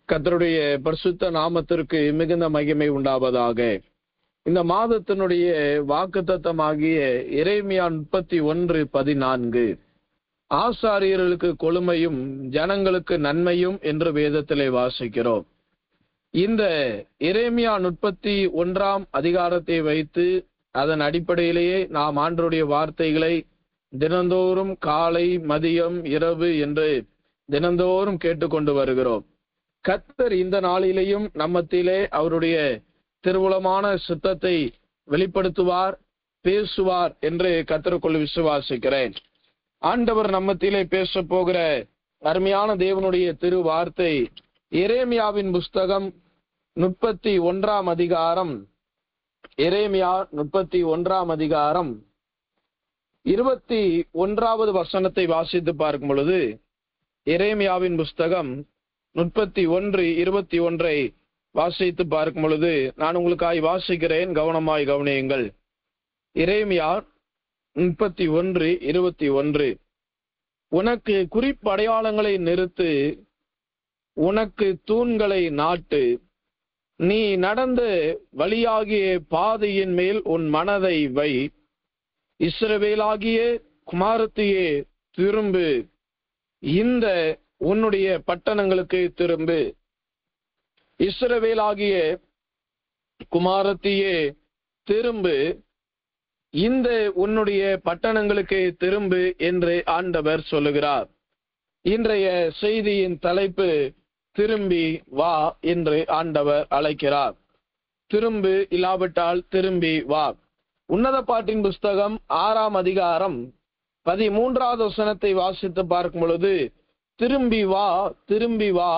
கர்த்தருடைய பரிசுத்த நாமத்திற்கு மிகுந்த மகிமை உண்டாவதாக. இந்த மாதத்தினுடைய வாக்குத்தத்தமாகிய எரேமியா 31:14 ஆசாரியர்களுக்கு கொழுமையும் ஜனங்களுக்கு நன்மையும் என்று வேதத்திலே வாசிக்கிறோம். இந்த எரேமியா 31 அதிகாரத்தை வைத்து அதன் அடிப்படையிலேயே நாம் ஆண்டவருடைய வார்த்தைகளை தினந்தோறும் காலை, மதியம், இரவு என்று தினந்தோறும் கேட்டுக்கொண்டு வருகிறோம். கர்த்தர் இந்த நாளிலேயும் நம்மத்திலே அவருடைய திருவுளமான சித்தத்தை வெளிப்படுத்துவார், பேசுவார் என்று கர்த்தருக்குள் விசுவாசிக்கிறேன். ஆண்டவர் நம்மத்திலே பேச போகிற அருமையான தேவனுடைய திரு வார்த்தை எரேமியாவின் புஸ்தகம் 31 அதிகாரம், எரேமியா 31 அதிகாரம் 21வது வசனத்தை வாசித்து பார்க்கும் பொழுது, எரேமியாவின் புஸ்தகம் 31:21 வாசித்து பார்க்கும் பொழுது நான் உங்களுக்காய் வாசிக்கிறேன், கவனமாய் கவனியுங்கள். எரேமியா 31:21 உனக்கு குறிப்படையாளங்களை நிறுத்து, உனக்கு தூண்களை நாட்டு, நீ நடந்த வழியாகிய பாதையின் மேல் உன் மனதை வை, இஸ்ரவேலாகிய குமாரத்தியே திரும்பு, இந்த உன்னுடைய பட்டணங்களுக்கு திரும்பு, இஸ்ரவேலாகிய குமாரத்தியே திரும்பு, இந்த உன்னுடைய பட்டணங்களுக்கு திரும்பு என்று ஆண்டவர் சொல்லுகிறார். இன்றைய செய்தியின் தலைப்பு திரும்பி வா என்று ஆண்டவர் அழைக்கிறார். திரும்பு இல்லாவிட்டால் திரும்பி வா. உன்னத பாட்டின் புஸ்தகம் 6 அதிகாரம் 13வது வசனத்தை வாசித்து பார்க்கும் பொழுது, திரும்பி வா, திரும்பி வா,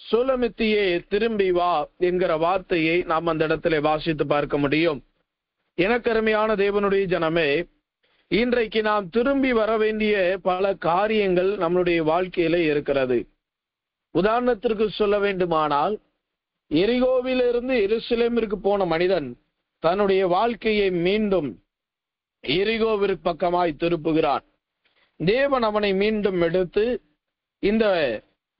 சூலமித்தியே திரும்பி வா என்கிற வார்த்தையை நாம் அந்த இடத்துல வாசித்து பார்க்க முடியும். எனக்கு அருமையான தேவனுடைய ஜனமே, இன்றைக்கு நாம் திரும்பி வர வேண்டிய பல காரியங்கள் நம்மளுடைய வாழ்க்கையில இருக்கிறது. உதாரணத்திற்கு சொல்ல வேண்டுமானால், எரிகோவிலிருந்து எருசலேமிற்கு போன மனிதன் தன்னுடைய வாழ்க்கையை மீண்டும் எரிகோவிற்கு பக்கமாய் திருப்புகிறான். தேவன் அவனை மீண்டும் எடுத்து இந்த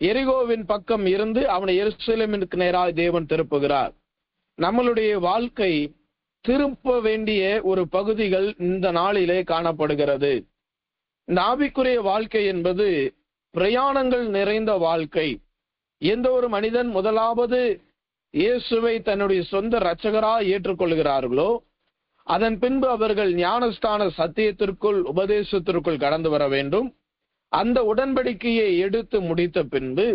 எரிகோவின் பக்கம் இருந்து அவனை எருசலேமிற்கு நேராக தேவன் திருப்புகிறார். நம்மளுடைய வாழ்க்கை திருப்ப வேண்டிய ஒரு பகுதிகள் இந்த நாளிலே காணப்படுகிறது. இந்த ஆவிக்குரிய வாழ்க்கை என்பது பிரயாணங்கள் நிறைந்த வாழ்க்கை. எந்த ஒரு மனிதன் முதலாவது இயேசுவை தன்னுடைய சொந்த இரட்சகராய் ஏற்றுக்கொள்கிறார்களோ, அதன் பின்பு அவர்கள் ஞானஸ்தான சத்தியத்திற்குள், உபதேசத்திற்குள் கடந்து வர வேண்டும். அந்த உடன்படிக்கையை எடுத்து முடித்த பின்பு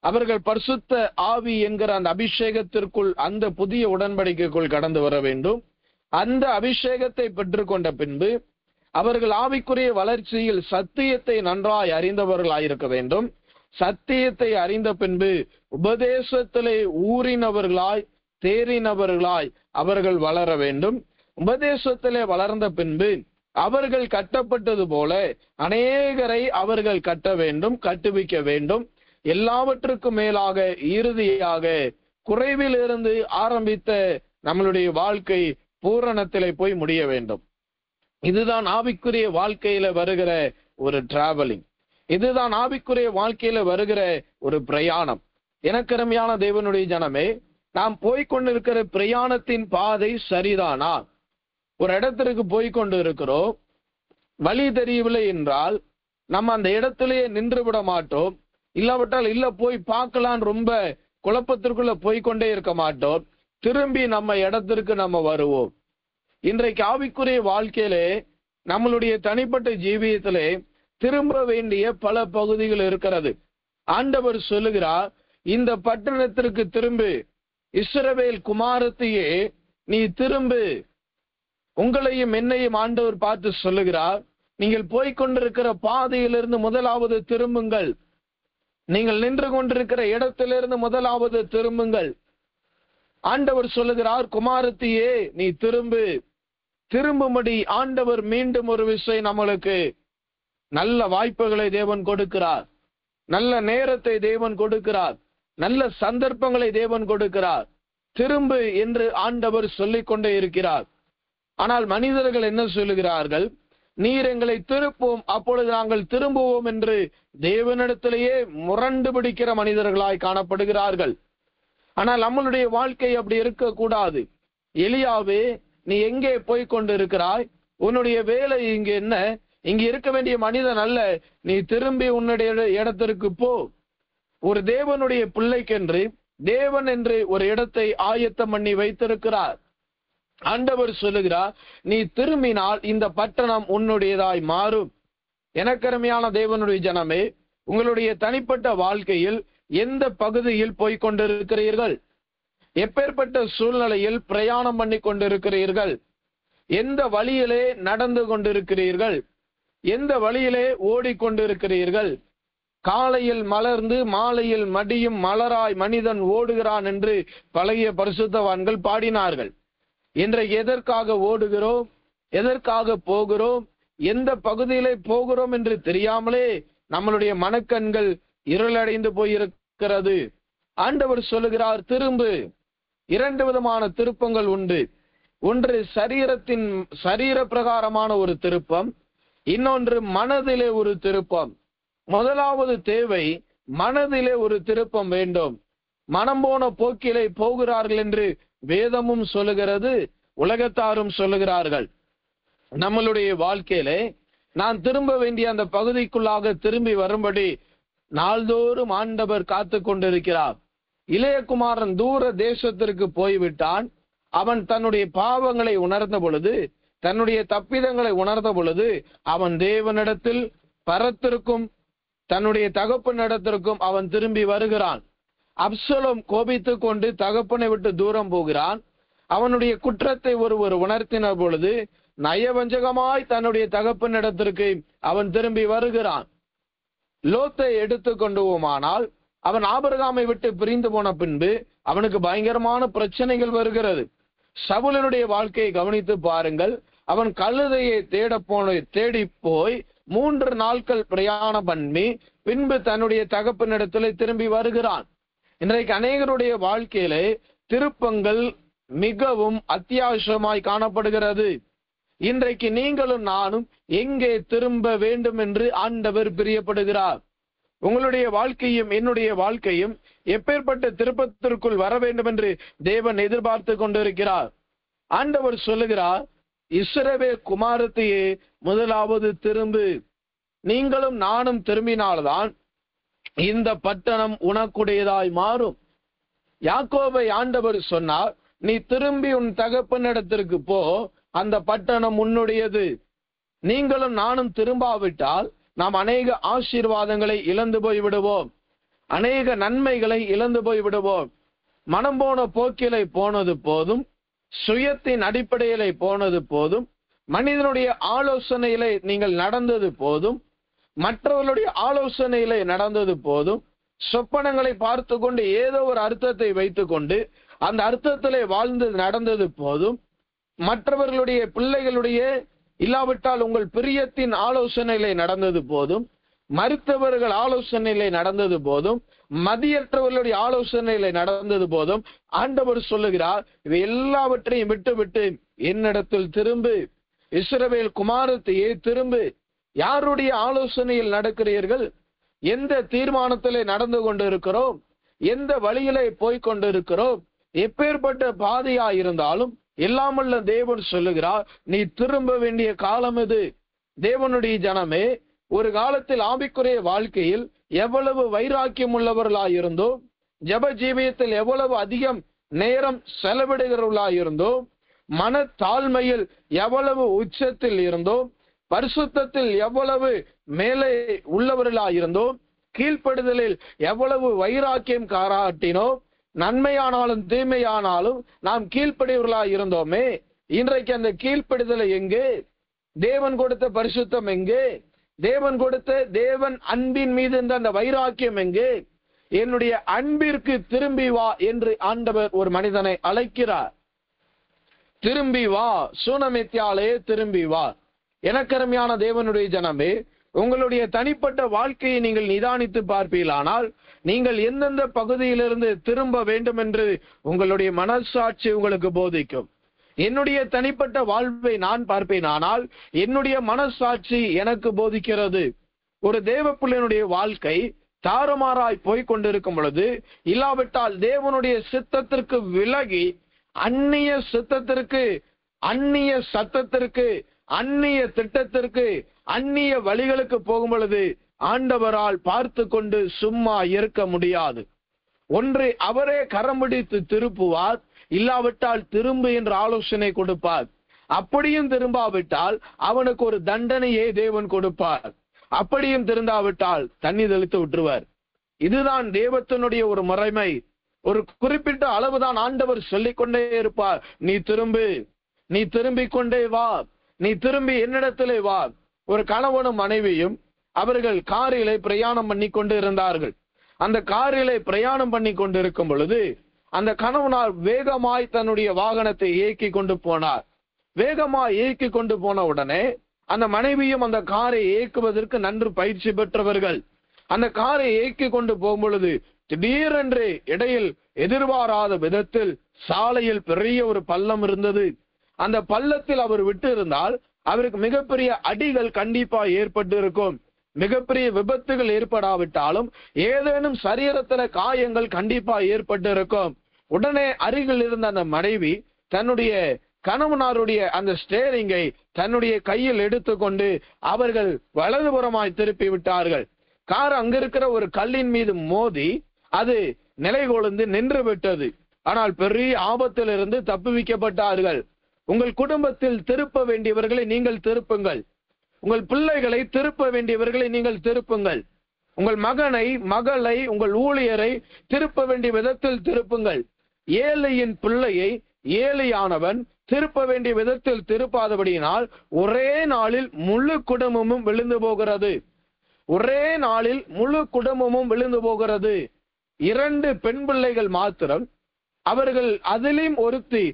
அவர்கள் பரிசுத்த ஆவி என்கிற அந்த அபிஷேகத்திற்குள், அந்த புதிய உடன்படிக்கைக்குள் கடந்து வர வேண்டும். அந்த அபிஷேகத்தை பெற்றுக்கொண்ட பின்பு அவர்கள் ஆவிக்குரிய வளர்ச்சியில் சத்தியத்தை நன்றாய் அறிந்தவர்களாயிருக்க வேண்டும். சத்தியத்தை அறிந்த பின்பு உபதேசத்திலே ஊறினவர்களாய், தேறினவர்களாய் அவர்கள் வளர வேண்டும். உபதேசத்திலே வளர்ந்த பின்பு அவர்கள் கட்டப்பட்டது போல அநேகரை அவர்கள் கட்ட வேண்டும், கட்டுவிக்க வேண்டும். எல்லாவற்றுக்கும் மேலாக இறுதியாக குறைவிலிருந்து ஆரம்பித்த நம்மளுடைய வாழ்க்கை பூரணத்திலே போய் முடிய வேண்டும். இதுதான் ஆவிக்குரிய வாழ்க்கையில வருகிற ஒரு டிராவலிங். இதுதான் ஆவிக்குரிய வாழ்க்கையில வருகிற ஒரு பிரயாணம். எனக்கு அருமையான தேவனுடைய ஜனமே, நாம் போய்கொண்டிருக்கிற பிரயாணத்தின் பாதை சரிதானா? ஒரு இடத்திற்கு போய்கொண்டு இருக்கிறோம், வழி தெரியவில்லை என்றால் நம்ம அந்த இடத்திலேயே நின்று விட மாட்டோம். இல்லாவிட்டால் இல்ல போய் பார்க்கலாம், ரொம்ப குழப்பத்திற்குள்ள போய்கொண்டே இருக்க மாட்டோம். திரும்பி நம்ம இடத்திற்கு நம்ம வருவோம். இன்றைக்கு ஆவிக்குரிய வாழ்க்கையிலே, நம்மளுடைய தனிப்பட்ட ஜீவியத்திலே திரும்ப வேண்டிய பல பகுதிகள் இருக்கிறது. ஆண்டவர் சொல்லுகிறார், இந்த பட்டணத்திற்கு திரும்பு, இஸ்ரவேல் குமாரத்தியே நீ திரும்பு. உங்களையும் என்னையும் ஆண்டவர் பார்த்து சொல்லுகிறார், நீங்கள் போய்கொண்டிருக்கிற பாதையிலிருந்து முதலாவது திரும்புங்கள். நீங்கள் நின்று கொண்டிருக்கிற இடத்திலிருந்து முதலாவது திரும்புங்கள். ஆண்டவர் சொல்லுகிறார், குமாரத்தியே நீ திரும்பு. திரும்பும்படி ஆண்டவர் மீண்டும் ஒரு விஷயம் நம்மளுக்கு நல்ல வாய்ப்புகளை தேவன் கொடுக்கிறார், நல்ல நேரத்தை தேவன் கொடுக்கிறார், நல்ல சந்தர்ப்பங்களை தேவன் கொடுக்கிறார். திரும்பு என்று ஆண்டவர் சொல்லிக் கொண்டே இருக்கிறார். ஆனால் மனிதர்கள் என்ன சொல்லுகிறார்கள்? நீர் எங்களை திருப்பும், அப்பொழுது நாங்கள் திரும்புவோம் என்று தேவனிடத்திலேயே முரண்டு பிடிக்கிற மனிதர்களாய் காணப்படுகிறார்கள். ஆனால் நம்மளுடைய வாழ்க்கை அப்படி இருக்கக்கூடாது. எலியாவே, நீ எங்கே போய் கொண்டிருக்கிறாய்? உன்னுடைய வேலை இங்கு என்ன? இங்கு இருக்க வேண்டிய மனிதன் அல்ல. நீ திரும்பி உன்னுடைய இடத்திற்கு போ. ஒரு தேவனுடைய பிள்ளைக்கென்று தேவன் என்று ஒரு இடத்தை ஆயத்தம் பண்ணி வைத்திருக்கிறார். ஆண்டவர் சொல்லுகிறார், நீ திரும்பினால் இந்த பட்டணம் உன்னுடையதாய் மாறும். எனக்கருமையான தேவனுடைய ஜனமே, உங்களுடைய தனிப்பட்ட வாழ்க்கையில் எந்த பகுதியில் போய் கொண்டிருக்கிறீர்கள்? எப்பேற்பட்ட சூழ்நிலையில் பிரயாணம் பண்ணி கொண்டிருக்கிறீர்கள்? எந்த வழியிலே நடந்து கொண்டிருக்கிறீர்கள்? எந்த வழியிலே ஓடிக்கொண்டிருக்கிறீர்கள்? காலையில் மலர்ந்து மாலையில் மடியும் மலராய் மனிதன் ஓடுகிறான் என்று பழைய பரிசுத்தவான்கள் பாடினார்கள். இன்றைக்கு எதற்காக ஓடுகிறோம்? எதற்காக போகிறோம்? எந்த பகுதியிலே போகிறோம் என்று தெரியாமலே நம்மளுடைய மனக்கண்கள் இருளடைந்து போயிருக்கிறது. ஆண்டவர் சொல்லுகிறார், திரும்பு. 2 விதமான திருப்பங்கள் உண்டு. ஒன்று சரீர பிரகாரமான ஒரு திருப்பம், இன்னொன்று மனதிலே ஒரு திருப்பம். முதலாவது தேவை, மனதிலே ஒரு திருப்பம் வேண்டும். மனம் போன போக்கிலே போகிறார்கள் என்று வேதமும் சொல்லுகிறது, உலகத்தாரும் சொல்லுகிறார்கள். நம்மளுடைய வாழ்க்கையிலே நான் திரும்ப வேண்டிய அந்த பகுதிக்குள்ளாக திரும்பி வரும்படி நாள்தோறும் ஆண்டவர் காத்து கொண்டிருக்கிறார். இளையகுமாரன் தூர தேசத்திற்கு போய்விட்டான். அவன் தன்னுடைய பாவங்களை உணர்ந்த பொழுது, தன்னுடைய தப்பிதங்களை உணர்ந்த பொழுது, அவன் தேவனிடத்தில் பரத்திற்கும் தன்னுடைய தகப்பனிடத்திற்கும் அவன் திரும்பி வருகிறான். அப்சலோம் கோபித்து கொண்டு தகப்பனை விட்டு தூரம் போகிறான். அவனுடைய குற்றத்தை ஒருவர் உணர்த்தின பொழுது நயவஞ்சகமாய் தன்னுடைய தகப்பனிடத்திற்கு அவன் திரும்பி வருகிறான். லோத்தை எடுத்துக்கொண்டுவோமானால், அவன் ஆபிரகாமை விட்டு பிரிந்து போன பின்பு அவனுக்கு பயங்கரமான பிரச்சனைகள் வருகிறது. சவுலனுடைய வாழ்க்கையை கவனித்து பாருங்கள். அவன் கழுதையை தேடி போய் 3 நாட்கள் பிரயாணம் பண்ணி பின்பு தன்னுடைய தகப்பனிடத்தில் திரும்பி வருகிறான். இன்றைக்கு அநேகருடைய வாழ்க்கையிலே திருப்பங்கள் மிகவும் அத்தியாவசியமாய் காணப்படுகிறது. இன்றைக்கு நீங்களும் நானும் எங்கே திரும்ப வேண்டும் என்று ஆண்டவர் பிரியப்படுகிறார். உங்களுடைய வாழ்க்கையும் என்னுடைய வாழ்க்கையும் எப்பேற்பட்ட திருப்பத்திற்குள் வர வேண்டும் என்று தேவன் எதிர்பார்த்து கொண்டிருக்கிறார். ஆண்டவர் சொல்லுகிறார், இஸ்ரவேல் குமாரத்தையே முதலாவது திரும்பு. நீங்களும் நானும் திரும்பினால்தான் இந்த பட்டணம் உனக்குடையதாய் மாறும். யாக்கோபை ஆண்டவர் சொன்னார், நீ திரும்பி உன் தகப்பனிடத்திற்கு போ, அந்த பட்டணம் உன்னுடையது. நீங்களும் நானும் திரும்பாவிட்டால் நாம் அநேக ஆசீர்வாதங்களை இழந்து போய் விடுவோம், அநேக நன்மைகளை இழந்து போய் விடுவோம். மனம் போன போக்கிலை போனது போதும், சுயத்தின் அடிப்படையிலே போனது போதும், மனிதனுடைய ஆலோசனையிலே நீங்கள் நடந்தது போதும், மற்றவர்களுடைய ஆலோசனையிலே நடந்தது போதும், சொப்பனங்களை பார்த்து கொண்டு ஏதோ ஒரு அர்த்தத்தை வைத்துக் கொண்டு அந்த அர்த்தத்திலே வாழ்ந்து நடந்தது போதும், மற்றவர்களுடைய பிள்ளைகளுடைய இல்லாவிட்டால் உங்கள் பிரியத்தின் ஆலோசனையிலே நடந்தது போதும், மருத்துவர்கள் ஆலோசனையிலே நடந்தது போதும், மதியற்றவர்களுடைய ஆலோசனையிலே நடந்தது போதும், ஆண்டவர் சொல்லுகிறார், இவை எல்லாவற்றையும் விட்டு என்னிடத்தில் திரும்பு. இஸ்ரவேல் குமாரத்தையே திரும்பு. யாருடைய ஆலோசனையில் நடக்கிறீர்கள்? எந்த தீர்மானத்திலே நடந்து கொண்டிருக்கிறோம்? எந்த வழியிலே போய் கொண்டிருக்கிறோம்? எப்பேற்பட்ட பாதையாயிருந்தாலும் எல்லாமல்ல தேவன் சொல்லுகிறார், நீ திரும்ப வேண்டிய காலம் இது. தேவனுடைய ஜனமே, ஒரு காலத்தில் ஆவிக்குரிய வாழ்க்கையில் எவ்வளவு வைராக்கியம் உள்ளவர்களாயிருந்தோம், ஜப ஜீவியத்தில் எவ்வளவு அதிகம் நேரம் செலவிடுகிறவர்களாயிருந்தோம், மன தாழ்மையில் எவ்வளவு உச்சத்தில் இருந்தோம், பரிசுத்தத்தில் எவ்வளவு மேலே உள்ளவர்களாயிருந்தோம், கீழ்ப்படுதலில் எவ்வளவு வைராக்கியம் காராட்டினோம், நன்மையானாலும் தீமையானாலும் நாம் கீழ்ப்படியவர்களாய் இருந்தோமே. இன்றைக்கு அந்த கீழ்ப்படிதலை எங்கே? தேவன் கொடுத்த பரிசுத்தம் எங்கே? தேவன் கொடுத்த தேவன் அன்பின் மீது இருந்த அந்த வைராக்கியம் எங்கே? என்னுடைய அன்பிற்கு திரும்பி வா என்று ஆண்டவர் ஒரு மனிதனை அழைக்கிறார். திரும்பி வா, சூனமித்யாலே திரும்பி வா. எனக்கருமையான தேவனுடைய ஜனமே, உங்களுடைய தனிப்பட்ட வாழ்க்கையை நீங்கள் நிதானித்து பார்ப்பீர்களானால் நீங்கள் எந்தெந்த பகுதியிலிருந்து திரும்ப வேண்டும் என்று உங்களுடைய மனசாட்சி உங்களுக்கு போதிக்கும். என்னுடைய தனிப்பட்ட வாழ்வை நான் பார்ப்பேன், ஆனால் என்னுடைய மனசாட்சி எனக்கு போதிக்கிறது. ஒரு தேவ பிள்ளையினுடைய வாழ்க்கை தாறுமாறாய் போய் கொண்டிருக்கும் பொழுது, இல்லாவிட்டால் தேவனுடைய சித்தத்திற்கு விலகி அந்நிய சித்தத்திற்கு, அந்நிய சத்தத்திற்கு, அந்நிய திட்டத்திற்கு, அந்நிய வழிகளுக்கு போகும் பொழுது ஆண்டவரால் பார்த்து கொண்டு சும்மா இருக்க முடியாது. ஒன்று அவரே கரம் பிடித்து திருப்புவார், இல்லாவிட்டால் திரும்பு என்ற ஆலோசனை கொடுப்பார். அப்படியும் திரும்பாவிட்டால் அவனுக்கு ஒரு தண்டனையை தேவன் கொடுப்பார். அப்படியும் திருந்தாவிட்டால் தண்ணி தெளித்து விட்டுருவார். இதுதான் தேவத்தினுடைய ஒரு முறைமை. ஒரு குறிப்பிட்ட அளவுதான் ஆண்டவர் சொல்லிக் கொண்டே இருப்பார். நீ திரும்பு, நீ திரும்பிக் கொண்டே வா, நீ திரும்பி என்னிடத்திலே வா. ஒரு கணவனும் மனைவியும் அவர்கள் காரிலே பிரயாணம் பண்ணி கொண்டு இருந்தார்கள். அந்த காரிலே பிரயாணம் பண்ணி கொண்டிருக்கும் பொழுது அந்த கணவனார் வேகமாய் தன்னுடைய வாகனத்தை இயக்கி கொண்டு போனார். வேகமாய் இயக்கி கொண்டு போன உடனே அந்த மனைவியும் அந்த காரை இயக்குவதற்கு நன்கு பயிற்சி பெற்றவர்கள். அந்த காரை இயக்கி கொண்டு போகும் பொழுது திடீரென்று இடையில் எதிர்பாராத விதத்தில் சாலையில் பெரிய ஒரு பள்ளம் இருந்தது. அந்த பள்ளத்தில் அவர் விட்டு இருந்தால் அவருக்கு மிகப்பெரிய அடிகள் கண்டிப்பா ஏற்பட்டு இருக்கும். மிகப்பெரிய விபத்துகள் ஏற்படாவிட்டாலும் ஏதேனும் சரீரத்துல காயங்கள் கண்டிப்பா ஏற்பட்டு இருக்கும். உடனே அருகில் இருந்த அந்த மனைவி தன்னுடைய கணவனாருடைய அந்த ஸ்டேரிங்கை தன்னுடைய கையில் எடுத்துக்கொண்டு அவர்கள் வலதுபுறமாய் திருப்பி விட்டார்கள். கார் அங்கிருக்கிற ஒரு கல்லின் மீது மோதி அது நிலை கொழுந்து நின்று விட்டது. ஆனால் பெரிய ஆபத்திலிருந்து தப்புவிக்கப்பட்டார்கள். உங்கள் குடும்பத்தில் திருப்ப வேண்டியவர்களை நீங்கள் திருப்புங்கள். உங்கள் பிள்ளைகளை திருப்ப வேண்டியவர்களை நீங்கள் திருப்புங்கள். உங்கள் மகனை, மகளை, உங்கள் ஊழியரை திருப்ப வேண்டிய விதத்தில் திருப்புங்கள். ஏழையின் பிள்ளையை ஏழையானவன் திருப்ப வேண்டிய விதத்தில் திருப்பாதபடியினால் ஒரே நாளில் முழு குடும்பமும் விழுந்து போகிறது. ஒரே நாளில் முழு குடும்பமும் விழுந்து போகிறது. 2 பெண் பிள்ளைகள் மாத்திரம், அவர்கள் அதிலும் ஒருத்தி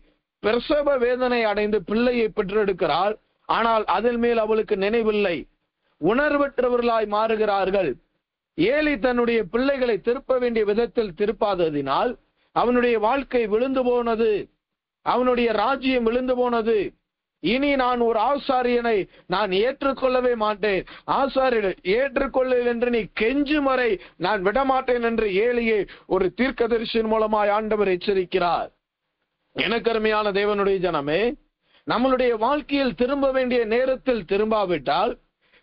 பிரசவ வேதனை அடைந்து பிள்ளையை பெற்றெடுக்கிறாள். ஆனால் அதன் மேல் அவளுக்கு நினைவில்லை. உணர்வற்றவர்களாய் மாறுகிறார்கள். ஏலி தன்னுடைய பிள்ளைகளை திருப்ப வேண்டிய விதத்தில் திருப்பாததினால் அவனுடைய வாழ்க்கை விழுந்து போனது. அவனுடைய ராஜ்யம் விழுந்து போனது. இனி நான் ஒரு ஆசாரியனை நான் ஏற்றுக்கொள்ளவே மாட்டேன், ஆசாரியனை ஏற்றுக்கொள்ள என்று நீ கெஞ்சும் வரை நான் விடமாட்டேன் என்று ஏலியை ஒரு தீர்க்கதரிசியின் மூலமாய் ஆண்டவர் எச்சரிக்கிறார். எனக்கு அருமையான தேவனுடைய ஜனமே, நம்மளுடைய வாழ்க்கையில் திரும்ப வேண்டிய நேரத்தில் திரும்பாவிட்டால்,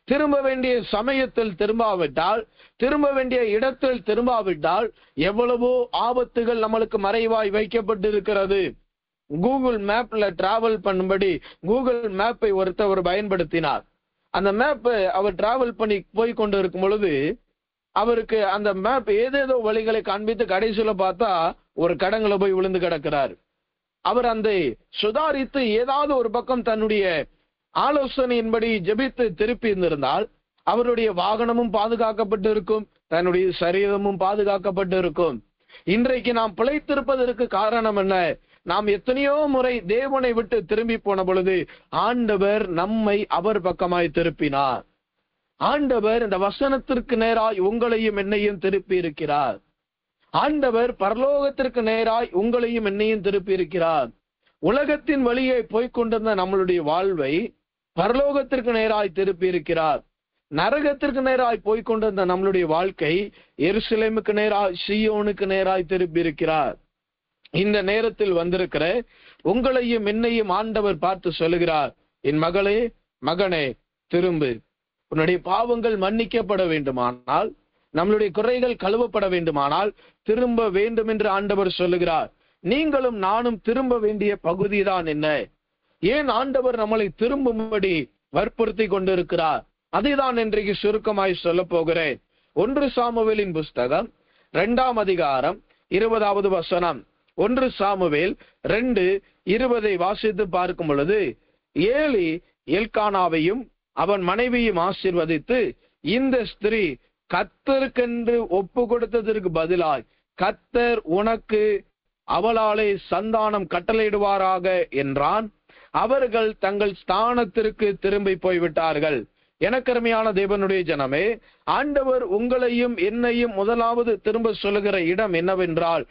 திரும்ப வேண்டிய சமயத்தில் திரும்பாவிட்டால், திரும்ப வேண்டிய இடத்தில் திரும்பாவிட்டால் எவ்வளவோ ஆபத்துகள் நம்மளுக்கு மறைவாய் வைக்கப்பட்டிருக்கிறது. கூகுள் மேப்ல டிராவல் பண்ணும்படி கூகுள் மேப்பை ஒருத்தவர் பயன்படுத்தினார். அந்த மேப்பை அவர் டிராவல் பண்ணி போய் கொண்டு இருக்கும் பொழுது அவருக்கு அந்த மேப் ஏதேதோ வழிகளை காண்பித்து கடைசியில பார்த்தா ஒரு கடங்குல போய் விழுந்து கிடக்கிறார். அவர் அந்த சுதாரித்து ஏதாவது ஒரு பக்கம் தன்னுடைய ஆலோசனையின்படி ஜெபித்து திருப்பி இருந்திருந்தால் அவருடைய வாகனமும் பாதுகாக்கப்பட்டு இருக்கும், தன்னுடைய சரீரமும் பாதுகாக்கப்பட்டு இருக்கும். இன்றைக்கு நாம் பிழைத்திருப்பதற்கு காரணம் என்ன? நாம் எத்தனையோ முறை தேவனை விட்டு திரும்பி போன பொழுது ஆண்டவர் நம்மை அவர் பக்கமாய் திருப்பினார். ஆண்டவர் இந்த வசனத்திற்கு நேராய் உங்களையும் என்னையும் திருப்பி இருக்கிறார். ஆண்டவர் பரலோகத்திற்கு நேராய் உங்களையும் என்னையும் திருப்பி இருக்கிறார். உலகத்தின் வழியே போய்கொண்டிருந்த நம்மளுடைய வாழ்வை பரலோகத்திற்கு நேராய் திருப்பி இருக்கிறார். நரகத்திற்கு நேராய் போய்கொண்டிருந்த நம்மளுடைய வாழ்க்கை எருசலேமுக்கு நேராய், சீயோனுக்கு நேராய் திருப்பி இருக்கிறார். இந்த நேரத்தில் வந்திருக்கிற உங்களையும் என்னையும் ஆண்டவர் பார்த்து சொல்லுகிறார், என் மகளே, மகனே, திரும்பு. உன்னுடைய பாவங்கள் மன்னிக்கப்பட வேண்டுமானால், நம்மளுடைய குறைகள் கழுவப்பட வேண்டுமானால் திரும்ப வேண்டும் என்று ஆண்டவர் சொல்லுகிறார். நீங்களும் நானும் திரும்ப வேண்டிய பகுதிதான் என்ன? ஏன் ஆண்டவர் நம்மளை திரும்பும்படி வற்புறுத்தி கொண்டிருக்கிறார்? அதைதான் இன்றைக்கு சுருக்கமாய் சொல்ல போகிறேன். 1 சாமுவேலின் புஸ்தகம் 2ஆம் அதிகாரம் 20வது வசனம். 1 சாமுவேல் 2:20 வாசித்து பார்க்கும் பொழுது, ஏலி எல்கானாவையும் அவன் மனைவியும் ஆசீர்வதித்து, இந்த ஸ்திரீ கர்த்தருக்கென்று ஒப்பு கொடுத்ததற்கு பதிலாய் கர்த்தர் உனக்கு அவளாலே சந்தானம் கட்டளையிடுவாராக என்றான். அவர்கள் தங்கள் ஸ்தானத்திற்கு திரும்பி போய்விட்டார்கள். எனக்கருமையான தேவனுடைய ஜனமே, ஆண்டவர் உங்களையும் என்னையும் முதலாவது திரும்ப சொல்லுகிற இடம் என்னவென்றால்,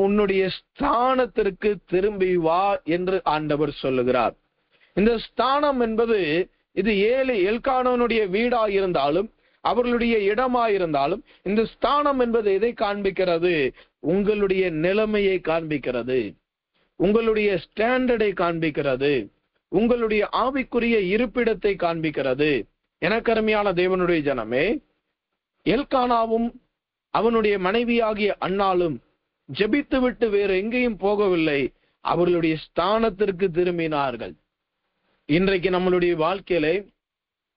உன்னுடைய ஸ்தானத்திற்கு திரும்பி வா என்று ஆண்டவர் சொல்லுகிறார். இந்த ஸ்தானம் என்பது இது எல்கானோனுடைய வீடாயிருந்தாலும் அவர்களுடைய இடமாயிருந்தாலும் இந்த ஸ்தானம் என்பது எதை காண்பிக்கிறது? உங்களுடைய நிலைமையை காண்பிக்கிறது, உங்களுடைய ஸ்டாண்டர்டை காண்பிக்கிறது, உங்களுடைய ஆவிக்குரிய இருப்பிடத்தை காண்பிக்கிறது. எனக்கு அருமையான தேவனுடைய ஜனமே, எல்கானாவும் அவனுடைய மனைவியாகிய அன்னாலும் ஜெபித்து விட்டு வேறு எங்கேயும் போகவில்லை, அவர்களுடைய ஸ்தானத்திற்கு திரும்பினார்கள். இன்றைக்கு நம்மளுடைய வாழ்க்கையிலே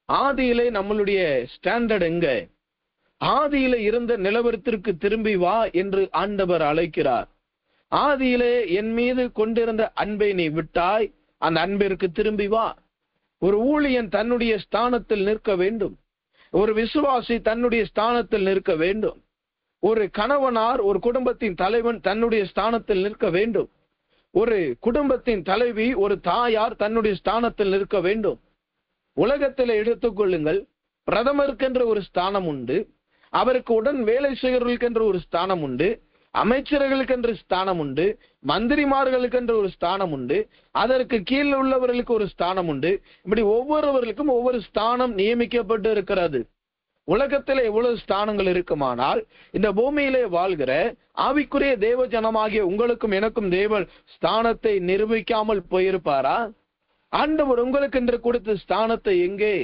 ஆதியிலே நம்மளுடைய ஸ்டாண்டர்ட் எங்க? ஆதியிலே இருந்த நிலவரத்திற்கு திரும்பி வா என்று ஆண்டவர் அழைக்கிறார். ஆதியிலே என் மீது கொண்டிருந்த அன்பை நீ விட்டாய், அந்த அன்பிற்கு திரும்பி வா. ஒரு ஊழியன் தன்னுடைய ஸ்தானத்தில் நிற்க வேண்டும், ஒரு விசுவாசி தன்னுடைய ஸ்தானத்தில் நிற்க வேண்டும், ஒரு கணவனார் ஒரு குடும்பத்தின் தலைவன் தன்னுடைய ஸ்தானத்தில் நிற்க வேண்டும், ஒரு குடும்பத்தின் தலைவி ஒரு தாயார் தன்னுடைய ஸ்தானத்தில் நிற்க வேண்டும். உலகத்தில் எடுத்துக்கொள்ளுங்கள், பிரதமருக்கென்ற ஒரு ஸ்தானம் உண்டு, அவருக்கு உடன் வேலை செய்கிறவர்களுக்கென்ற ஒரு ஸ்தானம் உண்டு, அமைச்சர்களுக்கென்று ஸ்தானம் உண்டு, மந்திரிமார்களுக்கென்று ஒரு ஸ்தானம் உண்டு, அதற்கு கீழ் உள்ளவர்களுக்கு ஒரு ஸ்தானம் உண்டு. இப்படி ஒவ்வொருவர்களுக்கும் ஒவ்வொரு ஸ்தானம் நியமிக்கப்பட்டு இருக்கிறது. உலகத்திலே எவ்வளவு ஸ்தானங்கள் இருக்குமானால் இந்த பூமியிலே வாழ்கிற ஆவிக்குரிய தேவ ஜனமாகிய உங்களுக்கும் எனக்கும் தேவன் ஸ்தானத்தை நிரூபிக்காமல் போயிருப்பாரா? ஆண்டவர் உங்களுக்கென்று கொடுத்த ஸ்தானத்தை எங்கே?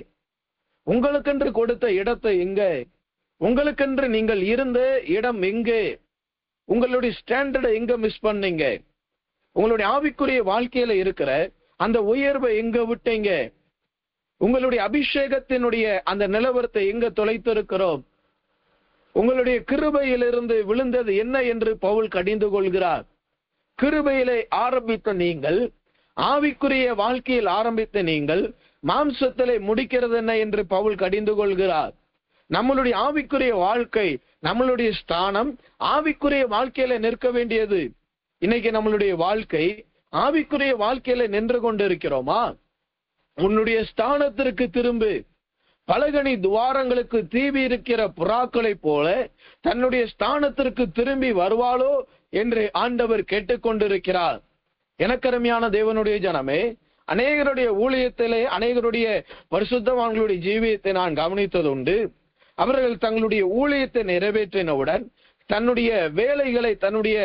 உங்களுக்கென்று கொடுத்த இடத்தை எங்கே? உங்களுக்கென்று நீங்கள் இருந்த இடம் எங்கே? உங்களுடைய ஸ்டாண்டர்டை எங்க மிஸ் பண்ணீங்க? உங்களுடைய ஆவிக்குரிய வாழ்க்கையில இருக்கிற அந்த உயர்வை எங்க விட்டீங்க? உங்களுடைய அபிஷேகத்தினுடைய அந்த நிலவரத்தை எங்க தொலைத்திருக்கிறோம்? உங்களுடைய கிருபையிலிருந்து விழுந்தது என்ன என்று பவுல் கடிந்து கொள்கிறார். கிருபையிலே ஆரம்பித்த நீங்கள், ஆவிக்குரிய வாழ்க்கையில் ஆரம்பித்த நீங்கள் மாம்சத்திலே முடிக்கிறது என்ன என்று பவுல் கடிந்து கொள்கிறார். நம்மளுடைய ஆவிக்குரிய வாழ்க்கை, நம்மளுடைய ஸ்தானம் ஆவிக்குரிய வாழ்க்கையில நிற்க வேண்டியது. இன்னைக்கு நம்மளுடைய வாழ்க்கை ஆவிக்குரிய வாழ்க்கையில நின்று கொண்டிருக்கிறோமா? உன்னுடைய ஸ்தானத்திற்கு திரும்பு. பலகனி துவாரங்களுக்கு தீவி இருக்கிற புறாக்களை போல தன்னுடைய ஸ்தானத்திற்கு திரும்பி வருவாளோ என்று ஆண்டவர் கேட்டுக்கொண்டிருக்கிறார். எனக்கருமையான தேவனுடைய ஜனமே, அநேகருடைய ஊழியத்திலே அநேகருடைய பரிசுத்தவான்களுடைய ஜீவியத்தை நான் கவனித்தது உண்டு. அவர்கள் தங்களுடைய ஊழியத்தை நிறைவேற்றினவுடன் தன்னுடைய வேலைகளை, தன்னுடைய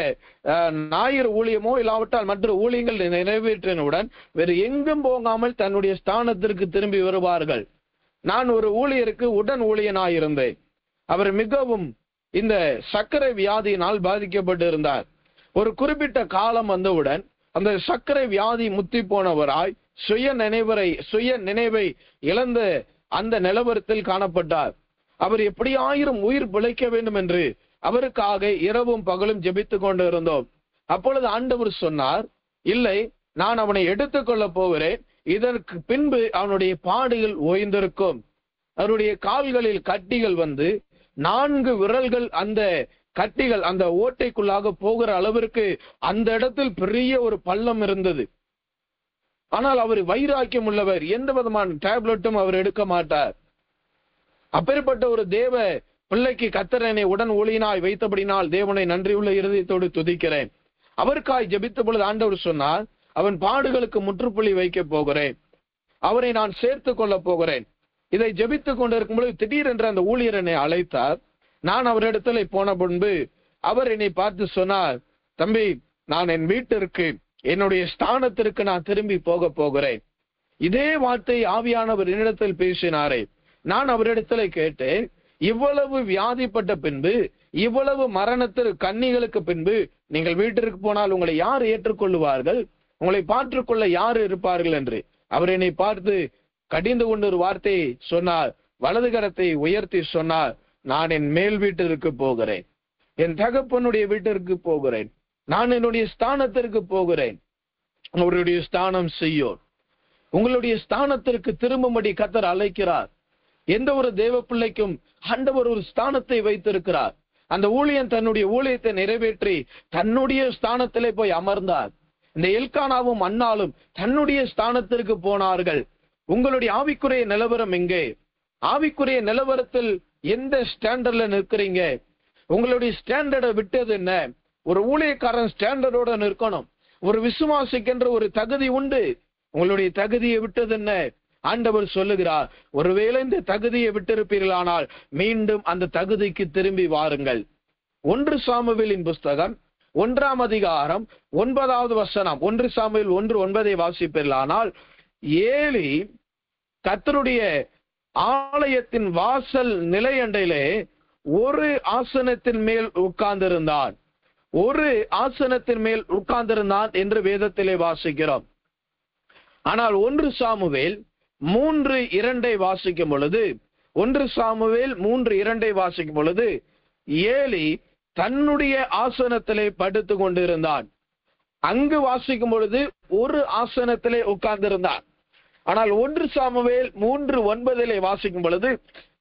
ஞாயிறு ஊழியமோ இல்லாவிட்டால் மற்ற ஊழியங்கள் நிறைவேற்றினவுடன் வேறு எங்கும் போகாமல் தன்னுடைய ஸ்தானத்திற்கு திரும்பி வருவார்கள். நான் ஒரு ஊழியருக்கு உடன் ஊழியனாயிருந்தேன். அவர் மிகவும் இந்த சர்க்கரை வியாதியினால் பாதிக்கப்பட்டு இருந்தார். ஒரு குறிப்பிட்ட காலம் வந்தவுடன் அந்த சர்க்கரை வியாதி முத்தி போனவராய் சுய நினைவை இழந்த அந்த நிலவரத்தில் காணப்பட்டார். அவர் எப்படியாயிரும் உயிர் பிழைக்க வேண்டும் என்று அவருக்காக இரவும் பகலும் ஜெபித்துக் கொண்டு இருந்தோம். அப்பொழுது ஆண்டவர் சொன்னார், இல்லை, நான் அவனை எடுத்துக்கொள்ள போகிறேன். இதற்கு பின்பு அவனுடைய பாடுகள் ஓய்ந்திருக்கும். அவருடைய கால்களில் கட்டிகள் வந்து 4 விரல்கள் அந்த கட்டிகள் அந்த ஓட்டைக்குள்ளாக போகிற அளவிற்கு அந்த இடத்தில் பெரிய ஒரு பள்ளம் இருந்தது. ஆனால் அவர் வைராக்கியம் உள்ளவர், எந்த விதமான டேப்லெட்டும் அவர் எடுக்க மாட்டார். அப்பேற்பட்ட ஒரு தேவ பிள்ளைக்கு கர்த்தர் என்னை உடன் ஊழியனாய் வைத்தபடினால் தேவனை நன்றியுள்ள இருதயத்தோடு துதிக்கிறேன். அவருக்காய் ஜெபித்த பொழுது ஆண்டவர் சொன்னார், அவன் பாடுகளுக்கு முற்றுப்புள்ளி வைக்க போகிறேன், அவரை நான் சேர்த்து கொள்ள போகிறேன். இதை ஜெபித்துக் கொண்டிருக்கும் பொழுது திடீரென்று அந்த ஊழியர் என்னை அழைத்தார். நான் அவரிடத்துல போன முன்பு அவர் என்னை பார்த்து சொன்னார், தம்பி, நான் என் வீட்டிற்கு என்னுடைய ஸ்தானத்திற்கு நான் திரும்பி போக போகிறேன். இதே வார்த்தை ஆவியானவர் என்னிடத்தில் பேசினாரே. நான் அவரிடத்துல கேட்டேன், இவ்வளவு வியாதிப்பட்ட பின்பு, இவ்வளவு மரணத்திற்கு கன்னிகளுக்கு பின்பு நீங்கள் வீட்டிற்கு போனால் உங்களை யார் ஏற்றுக்கொள்ளுவார்கள்? உங்களை பார்த்துக்கொள்ள யார் இருப்பார்கள் என்று. அவர் என்னை பார்த்து கடிந்து கொண்டு ஒரு வார்த்தையை சொன்னார். வலது கரத்தை உயர்த்தி சொன்னார், நான் என் மேல் வீட்டிற்கு போகிறேன், என் தகப்பனுடைய வீட்டிற்கு போகிறேன், நான் என்னுடைய ஸ்தானத்திற்கு போகிறேன். அவருடைய ஸ்தானம் செய்யோர். உங்களுடைய ஸ்தானத்திற்கு திரும்பும்படி கர்த்தர் அழைக்கிறார். எந்த ஒரு தேவ பிள்ளைக்கும் ஆண்டவர் ஒரு ஸ்தானத்தை வைத்திருக்கிறார். அந்த ஊழியன் தன்னுடைய ஊழியத்தை நிறைவேற்றி தன்னுடைய ஸ்தானத்திலே போய் அமர்ந்தார். இந்த எல்கானாவும் அன்னாலும் தன்னுடைய ஸ்தானத்திற்கு போனார்கள். உங்களுடைய ஆவிக்குரிய நிலவரம் எங்கே? ஆவிக்குரிய நிலவரத்தில் எந்த ஸ்டாண்டர்ட்ல நிற்கிறீங்க? உங்களுடைய ஸ்டாண்டர்டை விட்டது என்ன? ஒரு ஊழியக்காரன் ஸ்டாண்டர்டோட நிற்கணும். ஒரு விசுவாசிக்கின்ற ஒரு தகுதி உண்டு. உங்களுடைய தகுதியை விட்டது என்ன? ஆண்டவர் சொல்லுகிறார், ஒருவேளை இந்த தகுதியை விட்டிருப்பீர்களானால் மீண்டும் அந்த தகுதிக்கு திரும்பி வாருங்கள். 1 சாமுவேலின் புஸ்தகம் 1ஆம் அதிகாரம் 9வது வசனம். 1 சாமுவேல் 1:9 வாசிப்பீர்களானால், ஏலி கர்த்தருடைய ஆலயத்தின் வாசல் நிலையண்டையிலே ஒரு ஆசனத்தின் மேல் உட்கார்ந்திருந்தான். ஒரு ஆசனத்தின் மேல் உட்கார்ந்திருந்தான் என்று வேதத்திலே வாசிக்கிறோம். ஆனால் 1 சாமுவேல் 3:2 வாசிக்கும் பொழுது, 1 சாமுவேல் 3:2 வாசிக்கும் பொழுது, ஏலி தன்னுடைய ஆசனத்திலே படுத்து கொண்டிருந்தான். அங்கு வாசிக்கும் பொழுது ஒரு ஆசனத்திலே உட்கார்ந்திருந்தான். ஆனால் 1 சாமுவேல் 3:9 வாசிக்கும் பொழுது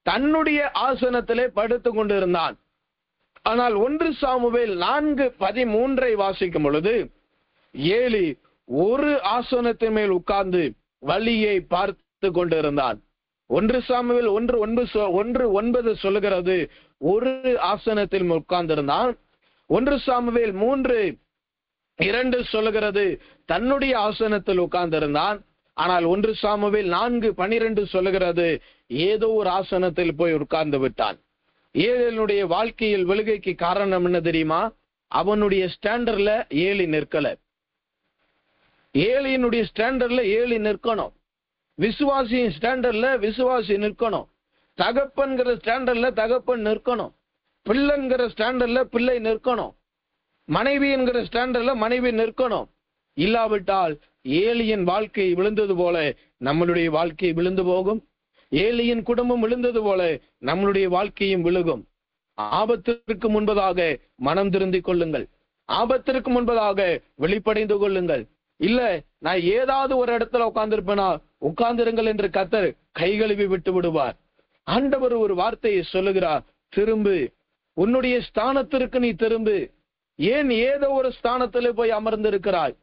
தன்னுடைய ஆசனத்திலே படுத்து கொண்டிருந்தான். ஆனால் 1 சாமுவேல் 4:13 வாசிக்கும் பொழுது ஏலி ஒரு ஆசனத்தின் மேல் உட்கார்ந்து வழியை பார்த்து கொண்டிருந்தான். 1 சாமுவேல் 1:9 சொல்லுகிறது ஒரு ஆசனத்தில் உட்கார்ந்திருந்தான். 1 சாமுவேல் 3:2 சொல்லுகிறது தன்னுடைய ஆசனத்தில் உட்கார்ந்திருந்தான். ஆனால் 1 சாமுவேல் 4:12 சொல்லுகிறது ஏதோ ஒரு ஆசனத்தில் போய் உட்கார்ந்து விட்டான். ஏலியினுடைய வாழ்க்கையில் விழுகைக்கு காரணம் என்ன தெரியுமா? அவனுடைய ஸ்டாண்டர்ட்ல ஏலி நிற்கல. ஏலியினுடைய ஸ்டாண்டர்ட்ல ஏலி நிற்கணும். விசுவாசியின் ஸ்டாண்டர்ட்ல விசுவாசி நிற்கணும். தகப்பன்கிற ஸ்டாண்டர்ட்ல தகப்பன் நிற்கணும். பிள்ளைங்கிற ஸ்டாண்டர்ட்ல பிள்ளை நிற்கணும். மனைவி என்கிற ஸ்டாண்டர்ட்ல மனைவி நிற்கணும். இல்லாவிட்டால் ஏலியின் வாழ்க்கை விழுந்தது போல நம்மளுடைய வாழ்க்கை விழுந்து போகும். ஏலியின் குடும்பம் விழுந்தது போல நம்மளுடைய வாழ்க்கையும் விழுகும். ஆபத்திற்கு முன்பதாக மனம் திருந்திக் கொள்ளுங்கள். ஆபத்திற்கு முன்பதாக வெளிப்படைந்து கொள்ளுங்கள். இல்ல நான் ஏதாவது ஒரு இடத்துல உட்கார்ந்திருப்பேனா, உட்கார்ந்திருங்கள் என்று கர்த்தர் கை கழுவி விட்டு விடுவார். ஆண்டவர் ஒரு வார்த்தையை சொல்லுகிறார், திரும்பு, உன்னுடைய ஸ்தானத்திற்கு நீ திரும்பு. ஏன் ஏதோ ஒரு ஸ்தானத்துல போய் அமர்ந்திருக்கிறாய்?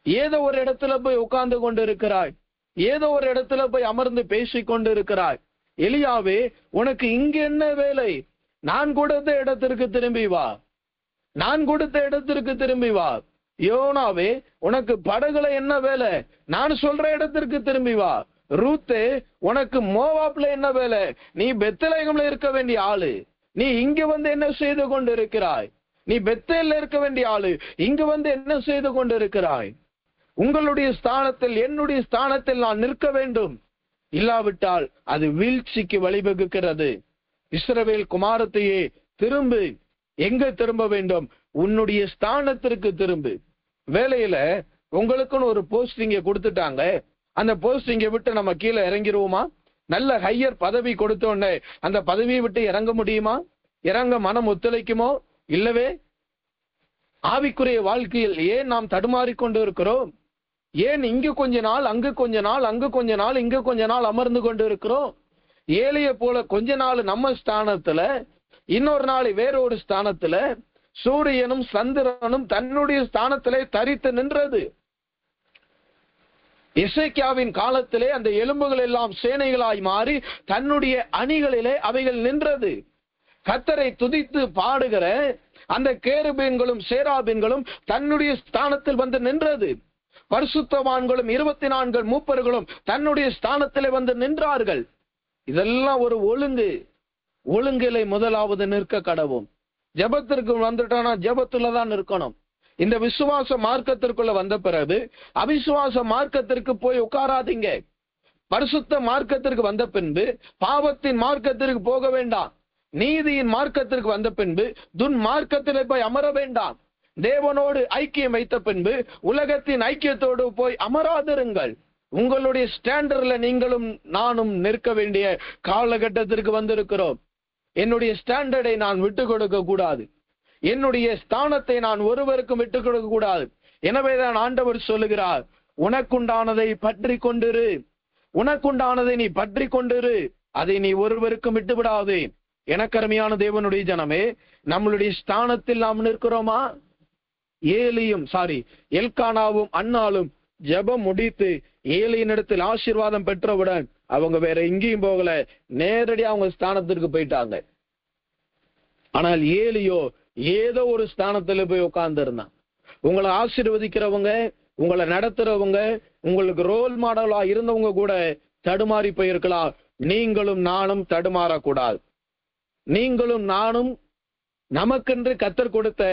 ஏதோ ஒரு இடத்துல போய் உட்கார்ந்து கொண்டு இருக்கிறாய்? ஏதோ ஒரு இடத்துல போய் அமர்ந்து பேசிக் கொண்டு இருக்கிறாய்? எலியாவே, உனக்கு இங்க என்ன வேலை? நான் கொடுத்த இடத்திற்கு திரும்பி வா. நான் கொடுத்த இடத்திற்கு திரும்பி வா. யோனாவே, உனக்கு படகுல என்ன வேலை? நான் சொல்ற இடத்திற்கு திரும்பி வா. ரூத்தே, உனக்கு மோவாப்ல என்ன வேலை? நீ பெத்லகேம்ல இருக்க வேண்டிய ஆளு, நீ இங்க வந்து என்ன செய்து கொண்டு இருக்கிறாய்? நீ பெத்தேல்ல இருக்க வேண்டிய ஆளு, இங்க வந்து என்ன செய்து கொண்டு இருக்கிறாய்? உங்களுடைய ஸ்தானத்தில், என்னுடைய ஸ்தானத்தில் நான் நிற்க வேண்டும். இல்லாவிட்டால் அது வீழ்ச்சிக்கு வழிவகுக்கிறது. இஸ்ரவேல் குமாரத்தையே, திரும்பு. எங்க திரும்ப வேண்டும்? உன்னுடைய ஸ்தானத்திற்கு திரும்பு. வேலையில உங்களுக்குன்னு ஒரு போஸ்டிங்க கொடுத்துட்டாங்க. அந்த போஸ்டிங்கை விட்டு நம்ம கீழே இறங்கிடுவோமா? நல்ல ஹையர் பதவி கொடுத்தோன்னே அந்த பதவியை விட்டு இறங்க முடியுமா? இறங்க மனம் ஒத்துழைக்குமோ? இல்லவே. ஆவிக்குரிய வாழ்க்கையில் ஏன் நாம் தடுமாறிக்கொண்டு இருக்கிறோம்? ஏன் இங்கு கொஞ்ச நாள், அங்கு கொஞ்ச நாள், அங்கு கொஞ்ச நாள், இங்கு கொஞ்ச நாள் அமர்ந்து கொண்டு இருக்கிறோம்? ஏழைய போல கொஞ்ச நாள் நம்ம ஸ்தானத்துல, இன்னொரு நாள் வேறொரு ஸ்தானத்துல, சூரியனும் சந்திரனும் தன்னுடைய ஸ்தானத்திலே தரித்து நின்றது. எசேக்கியாவின் காலத்திலே அந்த எலும்புகள் எல்லாம் சேனைகளாய் மாறி தன்னுடைய அணிகளிலே அவைகள் நின்றது. கர்த்தரை துதித்து பாடுகிற அந்த கேருபீன்களும் சேராபீன்களும் தன்னுடைய ஸ்தானத்தில் வந்து நின்றது. பரிசுத்தவான்களும் 24 மூப்பர்களும் தன்னுடைய ஸ்தானத்திலே வந்து நின்றார்கள். இதெல்லாம் ஒரு ஒழுங்கு. ஒழுங்கிலே முதலாவது நிற்க கடவும். ஜெபத்திற்கு வந்துட்டானா ஜெபத்துலதான் இருக்கணும். இந்த விசுவாச மார்க்கத்திற்குள்ள வந்த பிறகு அவிசுவாச மார்க்கத்திற்கு போய் உட்காராதீங்க. பரிசுத்த மார்க்கத்திற்கு வந்த பின்பு பாவத்தின் மார்க்கத்திற்கு போக வேண்டாம். நீதியின் மார்க்கத்திற்கு வந்த பின்பு துன்மார்க்கத்திலே போய் அமர வேண்டாம். தேவனோடு ஐக்கியம் வைத்த பின்பு உலகத்தின் ஐக்கியத்தோடு போய் அமராதிருங்கள். உங்களுடைய ஸ்டாண்டர்ட்ல நீங்களும் நானும் நிற்க வேண்டிய காலகட்டத்திற்கு வந்திருக்கிறோம். என்னுடைய ஸ்டாண்டர்டை நான் விட்டு கொடுக்க கூடாது. என்னுடைய ஸ்தானத்தை நான் ஒருவருக்கும் விட்டுக் கொடுக்க கூடாது. எனவேதான் ஆண்டவர் சொல்லுகிறார், உனக்குண்டானதை பற்றி கொண்டிரு. உனக்குண்டானதை நீ பற்றி கொண்டிரு. அதை நீ ஒருவருக்கும் விட்டு விடாதே. எனக்கருமையான தேவனுடைய ஜனமே, நம்மளுடைய ஸ்தானத்தில் நாம் நிற்கிறோமா? எல்கானாவும் அன்னாலும் ஜெபம் முடித்து ஏலியினிடத்தில் ஆசீர்வாதம் பெற்றவுடன் அவங்க வேற எங்கேயும் போகல, நேரடியா அவங்க ஸ்தானத்திற்கு போயிட்டாங்க. ஆனால் ஏலியோ ஏதோ ஒரு ஸ்தானத்துல போய் உட்கார்ந்து இருந்தான். உங்களை ஆசீர்வதிக்கிறவங்க, உங்களை நடத்துறவங்க, உங்களுக்கு ரோல் மாடலா இருந்தவங்க கூட தடுமாறி போயிருக்கலாம். நீங்களும் நானும் தடுமாறக்கூடாது. நீங்களும் நானும் நமக்கென்று கர்த்தர் கொடுத்த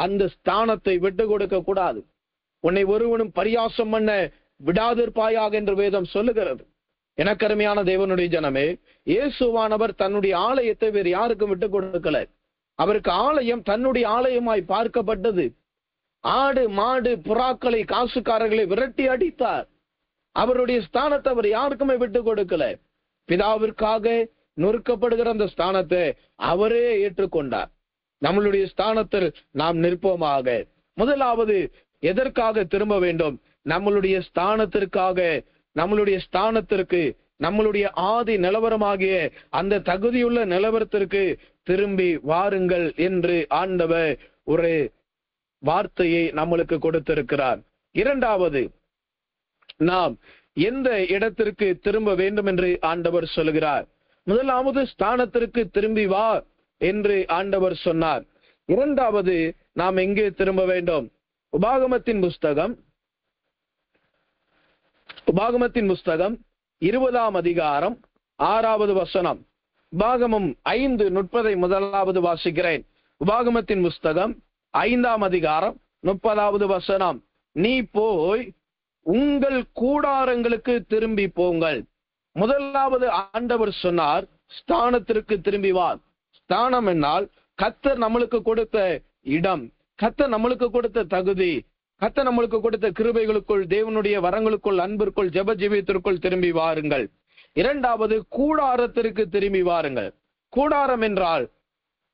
அந்த ஸ்தானத்தை விட்டு கொடுக்க கூடாது. உன்னை ஒருவனும் பரியாசம் பண்ண விடாதிருப்பாயாக என்று வேதம் சொல்லுகிறது. எனக்கு அருமையான தேவனுடைய ஜனமே, இயேசுவானவர் தன்னுடைய ஆலயத்தை வேறு யாருக்கும் விட்டு கொடுக்கல. அவருக்கு ஆலயம் தன்னுடைய ஆலயமாய் பார்க்கப்பட்டது. ஆடு மாடு புறாக்களை காசுக்காரர்களை விரட்டி அடித்தார். அவருடைய ஸ்தானத்தை அவர் யாருக்குமே விட்டு கொடுக்கல. பிதாவிற்காக நொறுக்கப்படுகிற அந்த ஸ்தானத்தை அவரே ஏற்றுக்கொண்டார். நம்மளுடைய ஸ்தானத்தில் நாம் நிற்போமாக. முதலாவது எதற்காக திரும்ப வேண்டும்? நம்மளுடைய ஸ்தானத்திற்காக, நம்மளுடைய ஸ்தானத்திற்கு, நம்மளுடைய ஆதி நிலவரமாகிய அந்த தகுதியுள்ள நிலவரத்திற்கு திரும்பி வாருங்கள் என்று ஆண்டவர் ஒரு வார்த்தையை நம்மளுக்கு கொடுத்திருக்கிறார். இரண்டாவது, நாம் எந்த இடத்திற்கு திரும்ப வேண்டும் என்று ஆண்டவர் சொல்கிறார்? முதலாவது ஸ்தானத்திற்கு திரும்பி வா என்று ஆண்டவர் சொன்னார். இரண்டாவது, நாம் எங்கே திரும்ப வேண்டும்? உபாகமத்தின் புஸ்தகம் 20ஆம் அதிகாரம் 6வது வசனம். உபாகமம் 5:30 முதலாவது வாசிக்கிறேன். உபாகமத்தின் புஸ்தகம் 5ஆம் அதிகாரம் 30வது வசனம். நீ போய் உங்கள் கூடாரங்களுக்கு திரும்பி போங்கள். முதலாவது ஆண்டவர் சொன்னார், ஸ்தானத்திற்கு திரும்பி வா. ஸ்தானம் என்னால் கர்த்தர் நம்மளுக்கு கொடுத்த இடம், கர்த்தர் நம்மளுக்கு கொடுத்த தகுதி, கர்த்தர் நம்மளுக்கு கொடுத்த கிருபைகளுக்குள், தேவனுடைய வரங்களுக்குள், அன்பிற்குள், ஜெப ஜீவியத்திற்குள் திரும்பி வாருங்கள். இரண்டாவது, கூடாரத்திற்கு திரும்பி வாருங்கள். கூடாரம் என்றால்